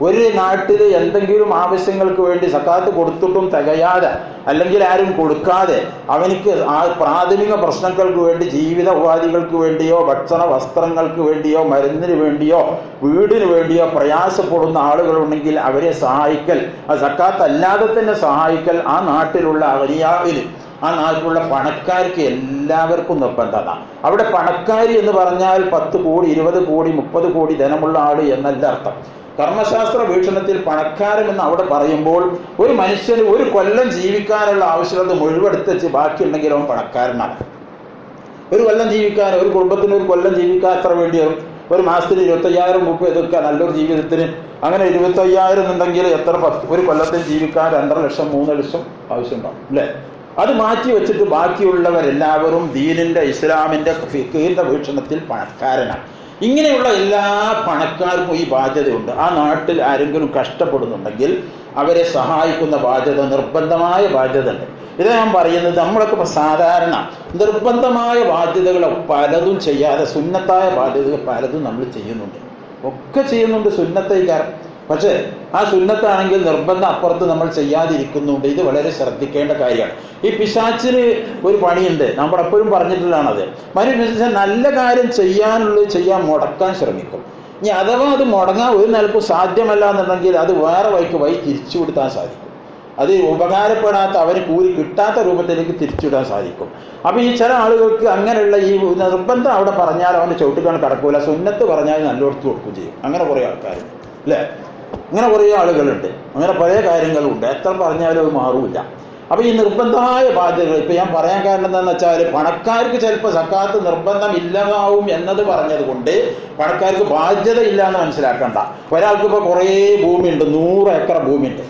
ഒരു നാട്ടിൽ എന്തെങ്കിലും ആവശ്യങ്ങൾക്ക് വേണ്ടി സക്കാത്ത് കൊടുത്തിട്ടും തികയാതെ, അല്ലെങ്കിൽ ആരും കൊടുക്കാതെ അവനിക്ക് ആ പ്രാഥമിക പ്രശ്നങ്ങൾക്ക് വേണ്ടി, ജീവിത ഉപാധികൾക്ക് വേണ്ടിയോ ഭക്ഷണ വസ്ത്രങ്ങൾക്ക് വേണ്ടിയോ മരുന്നിന് വേണ്ടിയോ വീടിന് വേണ്ടിയോ പ്രയാസപ്പെടുന്ന ആളുകളുണ്ടെങ്കിൽ അവരെ സഹായിക്കൽ, ആ സക്കാത്ത് അല്ലാതെ തന്നെ സഹായിക്കൽ ആ നാട്ടിലുള്ള അവരിയാവിൽ, ആ നാട്ടിലുള്ള പണക്കാർക്ക് എല്ലാവർക്കും നിർബന്ധമാണ്. അവിടെ പണക്കാരി എന്ന് പറഞ്ഞാൽ 10 കോടി 20 കോടി 30 കോടി ധനമുള്ള ആള് എന്നല്ല അർത്ഥം. കർമ്മശാസ്ത്ര വീക്ഷണത്തിൽ പണക്കാരൻ എന്ന് അവിടെ പറയുമ്പോൾ ഒരു മനുഷ്യന് ഒരു കൊല്ലം ജീവിക്കാനുള്ള ആവശ്യകത മുഴുവെടുത്ത് വെച്ച് ബാക്കിയുണ്ടെങ്കിൽ അവൻ പണക്കാരനാണ്. ഒരു കൊല്ലം ജീവിക്കാൻ, ഒരു കുടുംബത്തിന് ഒരു കൊല്ലം ജീവിക്കാൻ എത്ര വേണ്ടി വരും? ഒരു മാസത്തിന് 25,000 രൂപ എതിർക്കാൻ നല്ലൊരു ജീവിതത്തിന്. അങ്ങനെ 25,000 എന്നുണ്ടെങ്കിൽ എത്ര, ഒരു കൊല്ലത്തിന് ജീവിക്കാൻ 2.5 ലക്ഷം 3 ലക്ഷം ആവശ്യമുണ്ടാവും അല്ലേ? അത് മാറ്റി വെച്ചിട്ട് ബാക്കിയുള്ളവരെല്ലാവരും ദീനിന്റെ ഇസ്ലാമിന്റെ ഫിഖിന്റെ വീക്ഷണത്തിൽ പണക്കാരനാണ്. ഇങ്ങനെയുള്ള എല്ലാ പണക്കാർക്കും ഈ ബാധ്യതയുണ്ട്. ആ നാട്ടിൽ ആരെങ്കിലും കഷ്ടപ്പെടുന്നുണ്ടെങ്കിൽ അവരെ സഹായിക്കുന്ന ബാധ്യത, നിർബന്ധമായ ബാധ്യത ഉണ്ട്. ഇത് ഞാൻ പറയുന്നത്, നമ്മളൊക്കെ സാധാരണ നിർബന്ധമായ ബാധ്യതകൾ പലതും ചെയ്യാതെ സുന്നത്തായ ബാധ്യതകൾ പലതും നമ്മൾ ചെയ്യുന്നുണ്ട്, ഒക്കെ ചെയ്യുന്നുണ്ട് സുന്നത്തൈക്കാരം. പക്ഷേ ആ സുന്നത്താണെങ്കിൽ നിർബന്ധം അപ്പുറത്ത് നമ്മൾ ചെയ്യാതിരിക്കുന്നുണ്ട്. ഇത് വളരെ ശ്രദ്ധിക്കേണ്ട കാര്യമാണ്. ഈ പിശാച്ചിന് ഒരു പണിയുണ്ട്, നമ്മളെപ്പോഴും പറഞ്ഞിട്ടുള്ളതാണത്. മനുഷ്യൻ നല്ല കാര്യം ചെയ്യാൻ മുടക്കാൻ ശ്രമിക്കും. ഇനി അഥവാ അത് മുടങ്ങാൻ ഒരു നിലക്കും സാധ്യമല്ല എന്നുണ്ടെങ്കിൽ അത് വേറെ വഴി തിരിച്ചുവിടുത്താൻ സാധിക്കും. അത് ഉപകാരപ്പെടാത്ത, അവന് കൂലി കിട്ടാത്ത രൂപത്തിലേക്ക് തിരിച്ചുവിടാൻ സാധിക്കും. അപ്പൊ ഈ ചില ആളുകൾക്ക് അങ്ങനെയുള്ള ഈ നിർബന്ധം അവിടെ പറഞ്ഞാൽ അവൻ്റെ ചവിട്ടിക്കാൻ കിടക്കൂല, സുന്നത്ത് പറഞ്ഞാൽ നല്ലോടത്ത് കൊടുക്കുകയും ചെയ്യും. അങ്ങനെ കുറേ ആൾക്കാരുണ്ട് അല്ലേ? അങ്ങനെ കുറേ ആളുകളുണ്ട്, അങ്ങനെ പല കാര്യങ്ങളുണ്ട്. എത്ര പറഞ്ഞാലും അത് മാറൂല. അപ്പൊ ഈ നിർബന്ധമായ ബാധ്യതകൾ ഇപ്പൊ ഞാൻ പറയാൻ കാരണം എന്താണെന്ന് വെച്ചാൽ, പണക്കാർക്ക് ചിലപ്പോൾ സക്കാത്ത് നിർബന്ധം ഇല്ലാതാവും എന്നത് പറഞ്ഞത് കൊണ്ട് പണക്കാർക്ക് ബാധ്യത ഇല്ല എന്ന് മനസ്സിലാക്കണ്ട. ഒരാൾക്ക് ഇപ്പൊ കുറേ ഭൂമിയുണ്ട്, 100 ഏക്കർ ഭൂമിയുണ്ട്,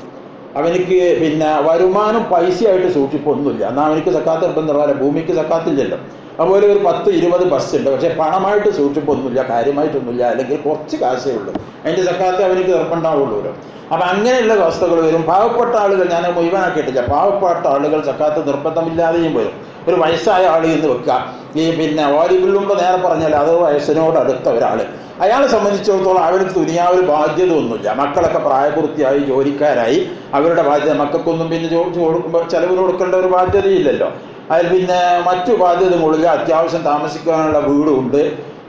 അവനിക്ക് പിന്നെ വരുമാനം പൈസയായിട്ട് സൂക്ഷിപ്പൊന്നുമില്ല, എന്നാൽ അവനിക്ക് സക്കാത്ത് നിർബന്ധം, ഭൂമിക്ക് സക്കാത്തില്ലല്ലോ. അതുപോലെ ഒരു 10-20 ബസ്സുണ്ട്, പക്ഷെ പണമായിട്ട് സൂക്ഷിപ്പൊന്നുമില്ല, കാര്യമായിട്ടൊന്നുമില്ല, അല്ലെങ്കിൽ കുറച്ച് കാശേ ഉള്ളൂ, അതിൻ്റെ സക്കാത്ത് അവനിക്ക് നിർബന്ധമാവുള്ളൂ. അപ്പം അങ്ങനെയുള്ള അവസ്ഥകൾ വരും. പാവപ്പെട്ട ആളുകൾ, ഞാൻ മുഴുവനാക്കിയിട്ടില്ല, പാവപ്പെട്ട ആളുകൾ സക്കാത്ത് നിർബന്ധമില്ലാതെയും വരും. ഒരു വയസ്സായ ആൾ എന്ന് വെക്കുക, ഈ പിന്നെ വാലിബിലുമ്പോൾ നേരെ പറഞ്ഞാൽ അത് വയസ്സിനോട് അടുത്ത ഒരാൾ, അയാളെ സംബന്ധിച്ചിടത്തോളം അവർക്ക് ദുനിയാവിൽ ബാധ്യത ഒന്നുമില്ല. മക്കളൊക്കെ പ്രായപൂർത്തിയായി ജോലിക്കാരായി, അവരുടെ ബാധ്യത മക്കൾക്കൊന്നും പിന്നെ കൊടുക്കുമ്പോൾ ചെലവിന് കൊടുക്കേണ്ട ഒരു ബാധ്യതയില്ലല്ലോ. അതിൽ പിന്നെ മറ്റു ബാധ്യതകളില്ല, അത്യാവശ്യം താമസിക്കാനുള്ള വീടുണ്ട്.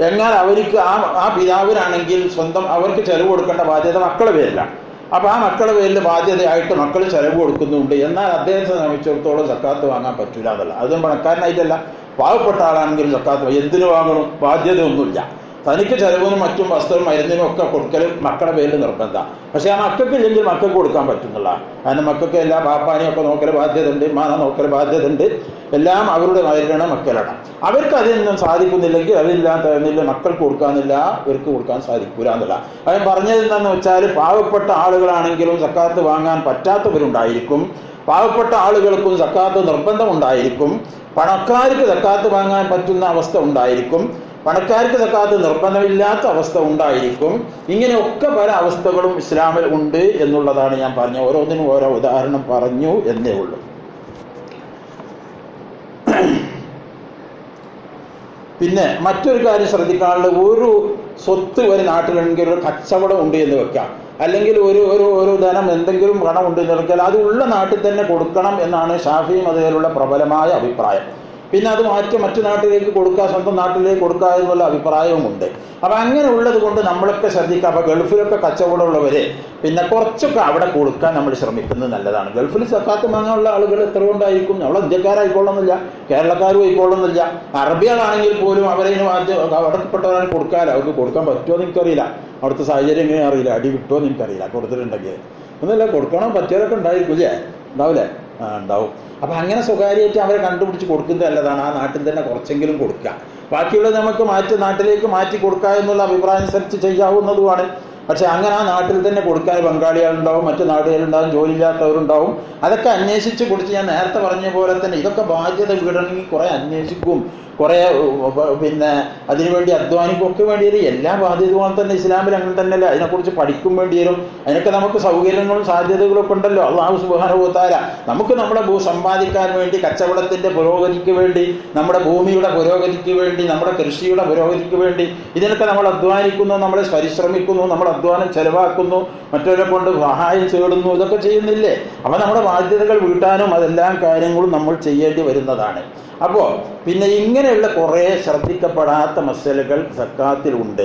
എന്നാൽ അവർക്ക് ആ പിതാവിനാണെങ്കിൽ സ്വന്തം അവർക്ക് ചെലവ് കൊടുക്കേണ്ട ബാധ്യത മക്കളുടെ പേരിലാണ്. അപ്പൊ ആ മക്കളുടെ പേരിൽ ബാധ്യതയായിട്ട് മക്കൾ ചെലവ് കൊടുക്കുന്നുണ്ട്. എന്നാൽ അദ്ദേഹത്തെ സംബന്ധിച്ചിടത്തോളം സക്കാത്ത് വാങ്ങാൻ പറ്റൂല എന്നല്ല. അതും പണക്കാരനായിട്ടല്ല, പാവപ്പെട്ട ആളാണെങ്കിൽ സക്കാത്ത് എന്തിനു വാങ്ങണം, ബാധ്യത ഒന്നുമില്ല. തനിക്ക് ചെലവിനും മറ്റും വസ്ത്രവും മരുന്നിനും ഒക്കെ കൊടുക്കലും മക്കളുടെ പേരിൽ നിർബന്ധം. പക്ഷെ ആ മക്കൾക്ക് ഇല്ലെങ്കിൽ മക്കൾക്ക് കൊടുക്കാൻ പറ്റുന്നില്ല. കാരണം മക്കൾക്ക് എല്ലാ പാപ്പാനെയും ഒക്കെ നോക്കൽ ബാധ്യത ഉണ്ട്, മാന നോക്കൽ ബാധ്യത ഉണ്ട്, എല്ലാം അവരുടെ മകനാണ്, മക്കളാണ്. അവർക്ക് അതിനൊന്നും സാധിക്കുന്നില്ലെങ്കിൽ അതില്ലാത്ത മക്കൾക്ക് കൊടുക്കാന്നില്ല, ഇവർക്ക് കൊടുക്കാൻ സാധിക്കൂല എന്നല്ല. അവൻ പറഞ്ഞത് എന്താണെന്ന് വെച്ചാൽ, പാവപ്പെട്ട ആളുകളാണെങ്കിലും സക്കാത്ത് വാങ്ങാൻ പറ്റാത്തവരുണ്ടായിരിക്കും, പാവപ്പെട്ട ആളുകൾക്കും സക്കാത്ത് നിർബന്ധമുണ്ടായിരിക്കും, പണക്കാർക്ക് സക്കാത്ത് വാങ്ങാൻ പറ്റുന്ന അവസ്ഥ ഉണ്ടായിരിക്കും, പണക്കാർക്ക് സക്കാത്ത് നിർബന്ധമില്ലാത്ത അവസ്ഥ ഉണ്ടായിരിക്കും. ഇങ്ങനെയൊക്കെ പല അവസ്ഥകളും ഇസ്ലാമിൽ ഉണ്ട് എന്നുള്ളതാണ് ഞാൻ പറഞ്ഞ. ഓരോന്നിനും ഓരോ ഉദാഹരണം പറഞ്ഞു എന്നേ ഉള്ളൂ. പിന്നെ മറ്റൊരു കാര്യം ശ്രദ്ധിക്കാനുള്ളത്, ഒരു സ്വത്ത് ഒരു നാട്ടിലുണ്ടെങ്കിൽ ഒരു കച്ചവടം ഉണ്ട് എന്ന് വെക്കാം, അല്ലെങ്കിൽ ഒരു ധനം എന്തെങ്കിലും കടം ഉണ്ട് എന്ന് വെച്ചാൽ അത് ഉള്ള നാട്ടിൽ തന്നെ കൊടുക്കണം എന്നാണ് ഷാഫി മതത്തിലുള്ള പ്രബലമായ അഭിപ്രായം. പിന്നെ അത് മാറ്റി മറ്റു നാട്ടിലേക്ക് കൊടുക്കുക, സ്വന്തം നാട്ടിലേക്ക് കൊടുക്കുക എന്നുള്ള അഭിപ്രായവുമുണ്ട്. അപ്പം അങ്ങനെ ഉള്ളത് കൊണ്ട് നമ്മളൊക്കെ ശ്രദ്ധിക്കുക. അപ്പോൾ ഗൾഫിലൊക്കെ കച്ചവടമുള്ളവരെ പിന്നെ കുറച്ചൊക്കെ അവിടെ കൊടുക്കാൻ നമ്മൾ ശ്രമിക്കുന്നത് നല്ലതാണ്. ഗൾഫിൽ സക്കാത്ത് വാങ്ങാനുള്ള ആളുകൾ എത്ര കൊണ്ടായിരിക്കും? നമ്മൾ ഇന്ത്യക്കാരായിക്കൊള്ളുന്നില്ല, കേരളക്കാരും ആയിക്കൊള്ളുന്നില്ല, അറബികളാണെങ്കിൽ പോലും അവരതിന് അവിടെപ്പെട്ടവരാണ് കൊടുക്കാമല്ലോ. അവർക്ക് കൊടുക്കാൻ പറ്റുമോ എന്ന് എനിക്കറിയില്ല, അവിടുത്തെ സാഹചര്യം എങ്ങനെ അറിയില്ല, അടി വിട്ടുമോ എന്ന് എനിക്കറിയില്ല. കൊടുത്തിട്ടുണ്ടെങ്കിൽ ഒന്നുമില്ല, കൊടുക്കണം പറ്റിയവരൊക്കെ ഉണ്ടായിരിക്കും അല്ലേ? ഉണ്ടാവില്ലേ? ഉണ്ടാവും. അപ്പം അങ്ങനെ സ്വകാര്യമായിട്ട് അവരെ കണ്ടുപിടിച്ച് കൊടുക്കുന്നത് നല്ലതാണ്. ആ നാട്ടിൽ തന്നെ കുറച്ചെങ്കിലും കൊടുക്കുക. ബാക്കിയുള്ളത് നമുക്ക് നാട്ടിലേക്ക് മാറ്റി കൊടുക്കുക എന്നുള്ള അഭിപ്രായം അനുസരിച്ച് ചെയ്യാവുന്നതുമാണ്. പക്ഷെ അങ്ങനെ ആ നാട്ടിൽ തന്നെ കൊടുക്കാൻ ബംഗാളികളുണ്ടാവും, മറ്റു നാടുകളുണ്ടാവും, ജോലിയില്ലാത്തവരുണ്ടാവും. അതൊക്കെ അന്വേഷിച്ച് കൊടുത്ത് ഞാൻ നേരത്തെ പറഞ്ഞ പോലെ തന്നെ ഇതൊക്കെ ബാധ്യത വീടണമെങ്കിൽ കുറേ അന്വേഷിക്കും, കുറേ പിന്നെ അതിനുവേണ്ടി അധ്വാനിക്കും ഒക്കെ വേണ്ടി വരും. എല്ലാ ബാധ്യതകളും തന്നെ ഇസ്ലാമിൽ അങ്ങനെ തന്നെയല്ലേ. അതിനെക്കുറിച്ച് പഠിക്കും വേണ്ടി വരും. അതിനൊക്കെ നമുക്ക് സൗകര്യങ്ങളും സാധ്യതകളും ഒക്കെ ഉണ്ടല്ലോ. അല്ലാഹു സുബ്ഹാനഹു വ തആല നമുക്ക് നമ്മുടെ സമ്പാദിക്കാൻ വേണ്ടി, കച്ചവടത്തിൻ്റെ പുരോഗതിക്ക് വേണ്ടി, നമ്മുടെ ഭൂമിയുടെ പുരോഗതിക്ക് വേണ്ടി, നമ്മുടെ കൃഷിയുടെ പുരോഗതിക്ക് വേണ്ടി ഇതിനൊക്കെ നമ്മൾ അധ്വാനിക്കുന്നു, നമ്മൾ പരിശ്രമിക്കുന്നു, നമ്മൾ അധ്വാനം ചെലവാക്കുന്നു, മറ്റവരെ കൊണ്ട് സഹായം ചേടുന്നു, ഇതൊക്കെ ചെയ്യുന്നില്ലേ? അപ്പം നമ്മുടെ ബാധ്യതകൾ വീട്ടാനും അതെല്ലാം കാര്യങ്ങളും നമ്മൾ ചെയ്യേണ്ടി വരുന്നതാണ്. അപ്പോൾ പിന്നെ ഇങ്ങനെയുള്ള കുറേ ശ്രദ്ധിക്കപ്പെടാത്ത മസലകൾ സക്കാത്തിലുണ്ട്.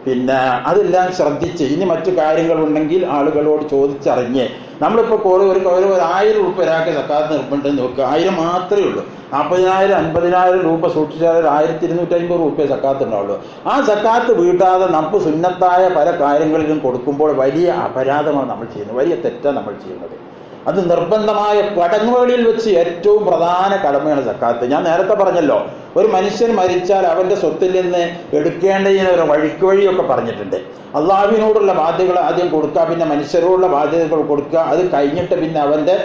പിന്നെ അതെല്ലാം ശ്രദ്ധിച്ച് ഇനി മറ്റു കാര്യങ്ങളുണ്ടെങ്കിൽ ആളുകളോട് ചോദിച്ചറിഞ്ഞ് നമ്മളിപ്പോൾ ഒരു 1000 രൂപ ഒരാൾക്ക് സക്കാത്ത് നിർബന്ധം നോക്കുക. 1000 മാത്രമേ ഉള്ളൂ. 40,000 50,000 രൂപ സൂക്ഷിച്ചാൽ 1250 രൂപയെ സക്കാത്ത് ഉണ്ടാവുള്ളൂ. ആ സക്കാത്ത് വീട്ടാതെ നമുക്ക് സുന്നത്തായ പല കാര്യങ്ങളിലും കൊടുക്കുമ്പോൾ വലിയ അപരാധമാണ് നമ്മൾ ചെയ്യുന്നത്, വലിയ തെറ്റാണ് നമ്മൾ ചെയ്യുന്നത്. അത് നിർബന്ധമായ കടമകളിൽ വെച്ച് ഏറ്റവും പ്രധാന കടമയാണ് സക്കാത്ത്. ഞാൻ നേരത്തെ പറഞ്ഞല്ലോ, ഒരു മനുഷ്യൻ മരിച്ചാൽ അവൻ്റെ സ്വത്തിൽ നിന്ന് എടുക്കേണ്ടതിന് ഒരു വഴിയൊക്കെ പറഞ്ഞിട്ടുണ്ട്. അള്ളാഹുവിനോടുള്ള ബാധ്യതകൾ ആദ്യം കൊടുക്കുക, പിന്നെ മനുഷ്യരോടുള്ള ബാധ്യതകൾ കൊടുക്കുക. അത് കഴിഞ്ഞിട്ട് പിന്നെ അവൻ്റെ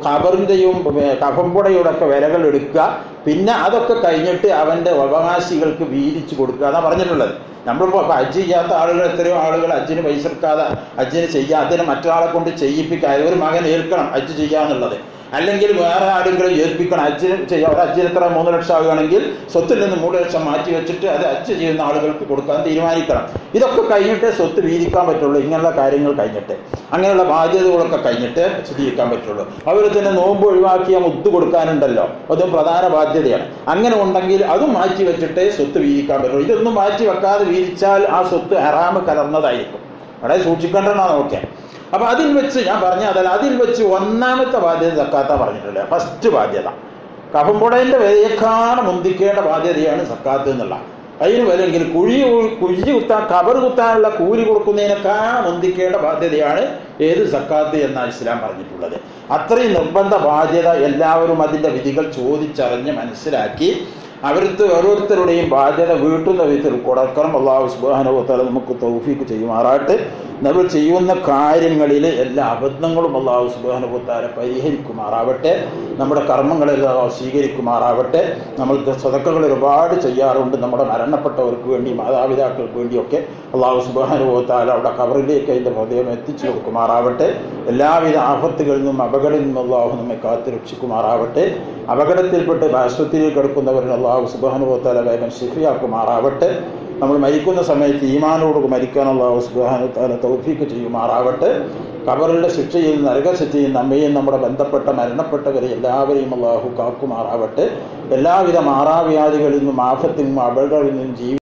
ഖബറിൻ്റെയും കഫംപുടയുടെ വിലകൾ എടുക്കുക. പിന്നെ അതൊക്കെ കഴിഞ്ഞിട്ട് അവൻ്റെ അവകാശികൾക്ക് വീതിച്ചു കൊടുക്കുക എന്നാണ് പറഞ്ഞിട്ടുള്ളത്. നമ്മളിപ്പോൾ ഹജ്ജ് ചെയ്യാത്ത ആളുകൾ, എത്രയോ ആളുകൾ ഹജ്ജിന് പൈസ എടുക്കാതെ ഹജ്ജിന് ചെയ്യാത്തതിന് മറ്റൊരാളെ കൊണ്ട് ചെയ്യിപ്പിക്കുക. ഒരു മകൻ ഏൽക്കണം ഹജ്ജ് ചെയ്യാന്നുള്ളത്, അല്ലെങ്കിൽ വേറെ ആരെങ്കിലും ഏൽപ്പിക്കണം ഹജ്ജിന് ചെയ്യാം. ഒരു ഹജ്ജിന് എത്ര 3 ലക്ഷം ആവുകയാണെങ്കിൽ സ്വത്തിൽ നിന്ന് 3 ലക്ഷം മാറ്റി വെച്ചിട്ട് അത് ഹജ്ജ് ചെയ്യുന്ന ആളുകൾക്ക് കൊടുക്കാൻ തീരുമാനിക്കണം. ഇതൊക്കെ കഴിഞ്ഞിട്ട് സ്വത്ത് വീതിക്കാൻ പറ്റുള്ളൂ. ഇങ്ങനെയുള്ള കാര്യങ്ങൾ കഴിഞ്ഞിട്ട്, അങ്ങനെയുള്ള ബാധ്യതകളൊക്കെ കഴിഞ്ഞിട്ട് സ്ഥിരീകരിക്കാൻ പറ്റുള്ളൂ. അവർ തന്നെ നോമ്പ് ഒഴിവാക്കിയ മുദ്ദ് കൊടുക്കാനുണ്ടല്ലോ, അതും പ്രധാന ബാധ്യതയാണ്. അങ്ങനെ ഉണ്ടെങ്കിൽ അതും മാറ്റി വെച്ചിട്ട് സ്വത്ത് വീതിക്കാൻ പറ്റുള്ളൂ. ഇതൊന്നും മാറ്റി വെക്കാതെ വീതിച്ചാൽ ആ സ്വത്ത് ഹറാമ് കലർന്നതായിരിക്കും. വളരെ സൂക്ഷിക്കേണ്ടതാണ് നോക്കെ. അപ്പൊ അതിൽ വെച്ച് ഞാൻ പറഞ്ഞ അതല്ല, അതിൽ വെച്ച് ഒന്നാമത്തെ ബാധ്യത സക്കാത്ത പറഞ്ഞിട്ടില്ല. ഫസ്റ്റ് ബാധ്യത കഫംപുടേന്റെ വിലയേക്കാൾ മുന്തിക്കേണ്ട ബാധ്യതയാണ് സക്കാത്ത് എന്നുള്ള. അതിന് വിലയെങ്കിൽ കുഴി കുത്താൻ, കബർ കുത്താനുള്ള കൂലി കൊടുക്കുന്നതിനേക്കാൾ മുന്തിക്കേണ്ട ബാധ്യതയാണ് ഏത് സക്കാത്ത് എന്നാണ് ഇസ്ലാം പറഞ്ഞിട്ടുള്ളത്. അത്രയും നിർബന്ധ ബാധ്യത എല്ലാവരും അതിൻ്റെ വിധികൾ ചോദിച്ചറിഞ്ഞ് മനസ്സിലാക്കി അവർക്ക് ഓരോരുത്തരുടെയും ബാധ്യത വീട്ടുന്ന വിധത്തിൽ കൊടുക്കണം. അല്ലാഹു സുബ്ഹാനഹു വ തആല നമുക്ക് തൗഫീഖ് ചെയ്യുമാറാട്ടെ. നമ്മൾ ചെയ്യുന്ന കാര്യങ്ങളിൽ എല്ലാ അബദ്ധങ്ങളും അല്ലാഹു സുബ്ഹാനഹു വ തആല പരിഹരിക്കുമാറാവട്ടെ. നമ്മുടെ കർമ്മങ്ങളെല്ലാം സ്വീകരിക്കുമാറാവട്ടെ. നമ്മൾ സദഖകൾ ഒരുപാട് ചെയ്യാറുണ്ട്, നമ്മുടെ മരണപ്പെട്ടവർക്ക് വേണ്ടി, മാതാപിതാക്കൾക്ക് വേണ്ടിയൊക്കെ. അല്ലാഹു സുബ്ഹാനഹു വ തആല അവിടെ ഖബറിലേക്ക് അതിൻ്റെ ഹൃദയം എത്തിച്ചു കൊടുക്കുമാറാവട്ടെ. എല്ലാവിധ ആപത്തുകളിൽ നിന്നും അപകടങ്ങളിൽ നിന്നും അല്ലാഹു നമ്മെ കാത്തു രക്ഷിക്കുമാറാവട്ടെ. അപകടത്തിൽപ്പെട്ട് ആശുപത്രിയിൽ കിടക്കുന്നവരിൽ അല്ലാഹു സുബ്ഹാനഹു വ തആല വേഗം ശിഫയാക്കുമാറാവട്ടെ. നമ്മൾ മരിക്കുന്ന സമയത്ത് ഈമാനോട് മരിക്കാൻ അല്ലാഹു സുബ്ഹാനഹു വ തആല തൗഫീഖ് ചെയ്യുമാറാവട്ടെ. ഖബറിന്റെ ശിക്ഷയിൽ, നരകശിക്ഷയിൽ നമ്മയും നമ്മുടെ ബന്ധപ്പെട്ട മരണപ്പെട്ടവരെ എല്ലാവരെയും അല്ലാഹു കാക്കുമാറാവട്ടെ. എല്ലാവിധ മാറാവ്യാധികളിൽ നിന്നും ആഫത്തിൽ നിന്നും അപകടങ്ങളിൽ നിന്നും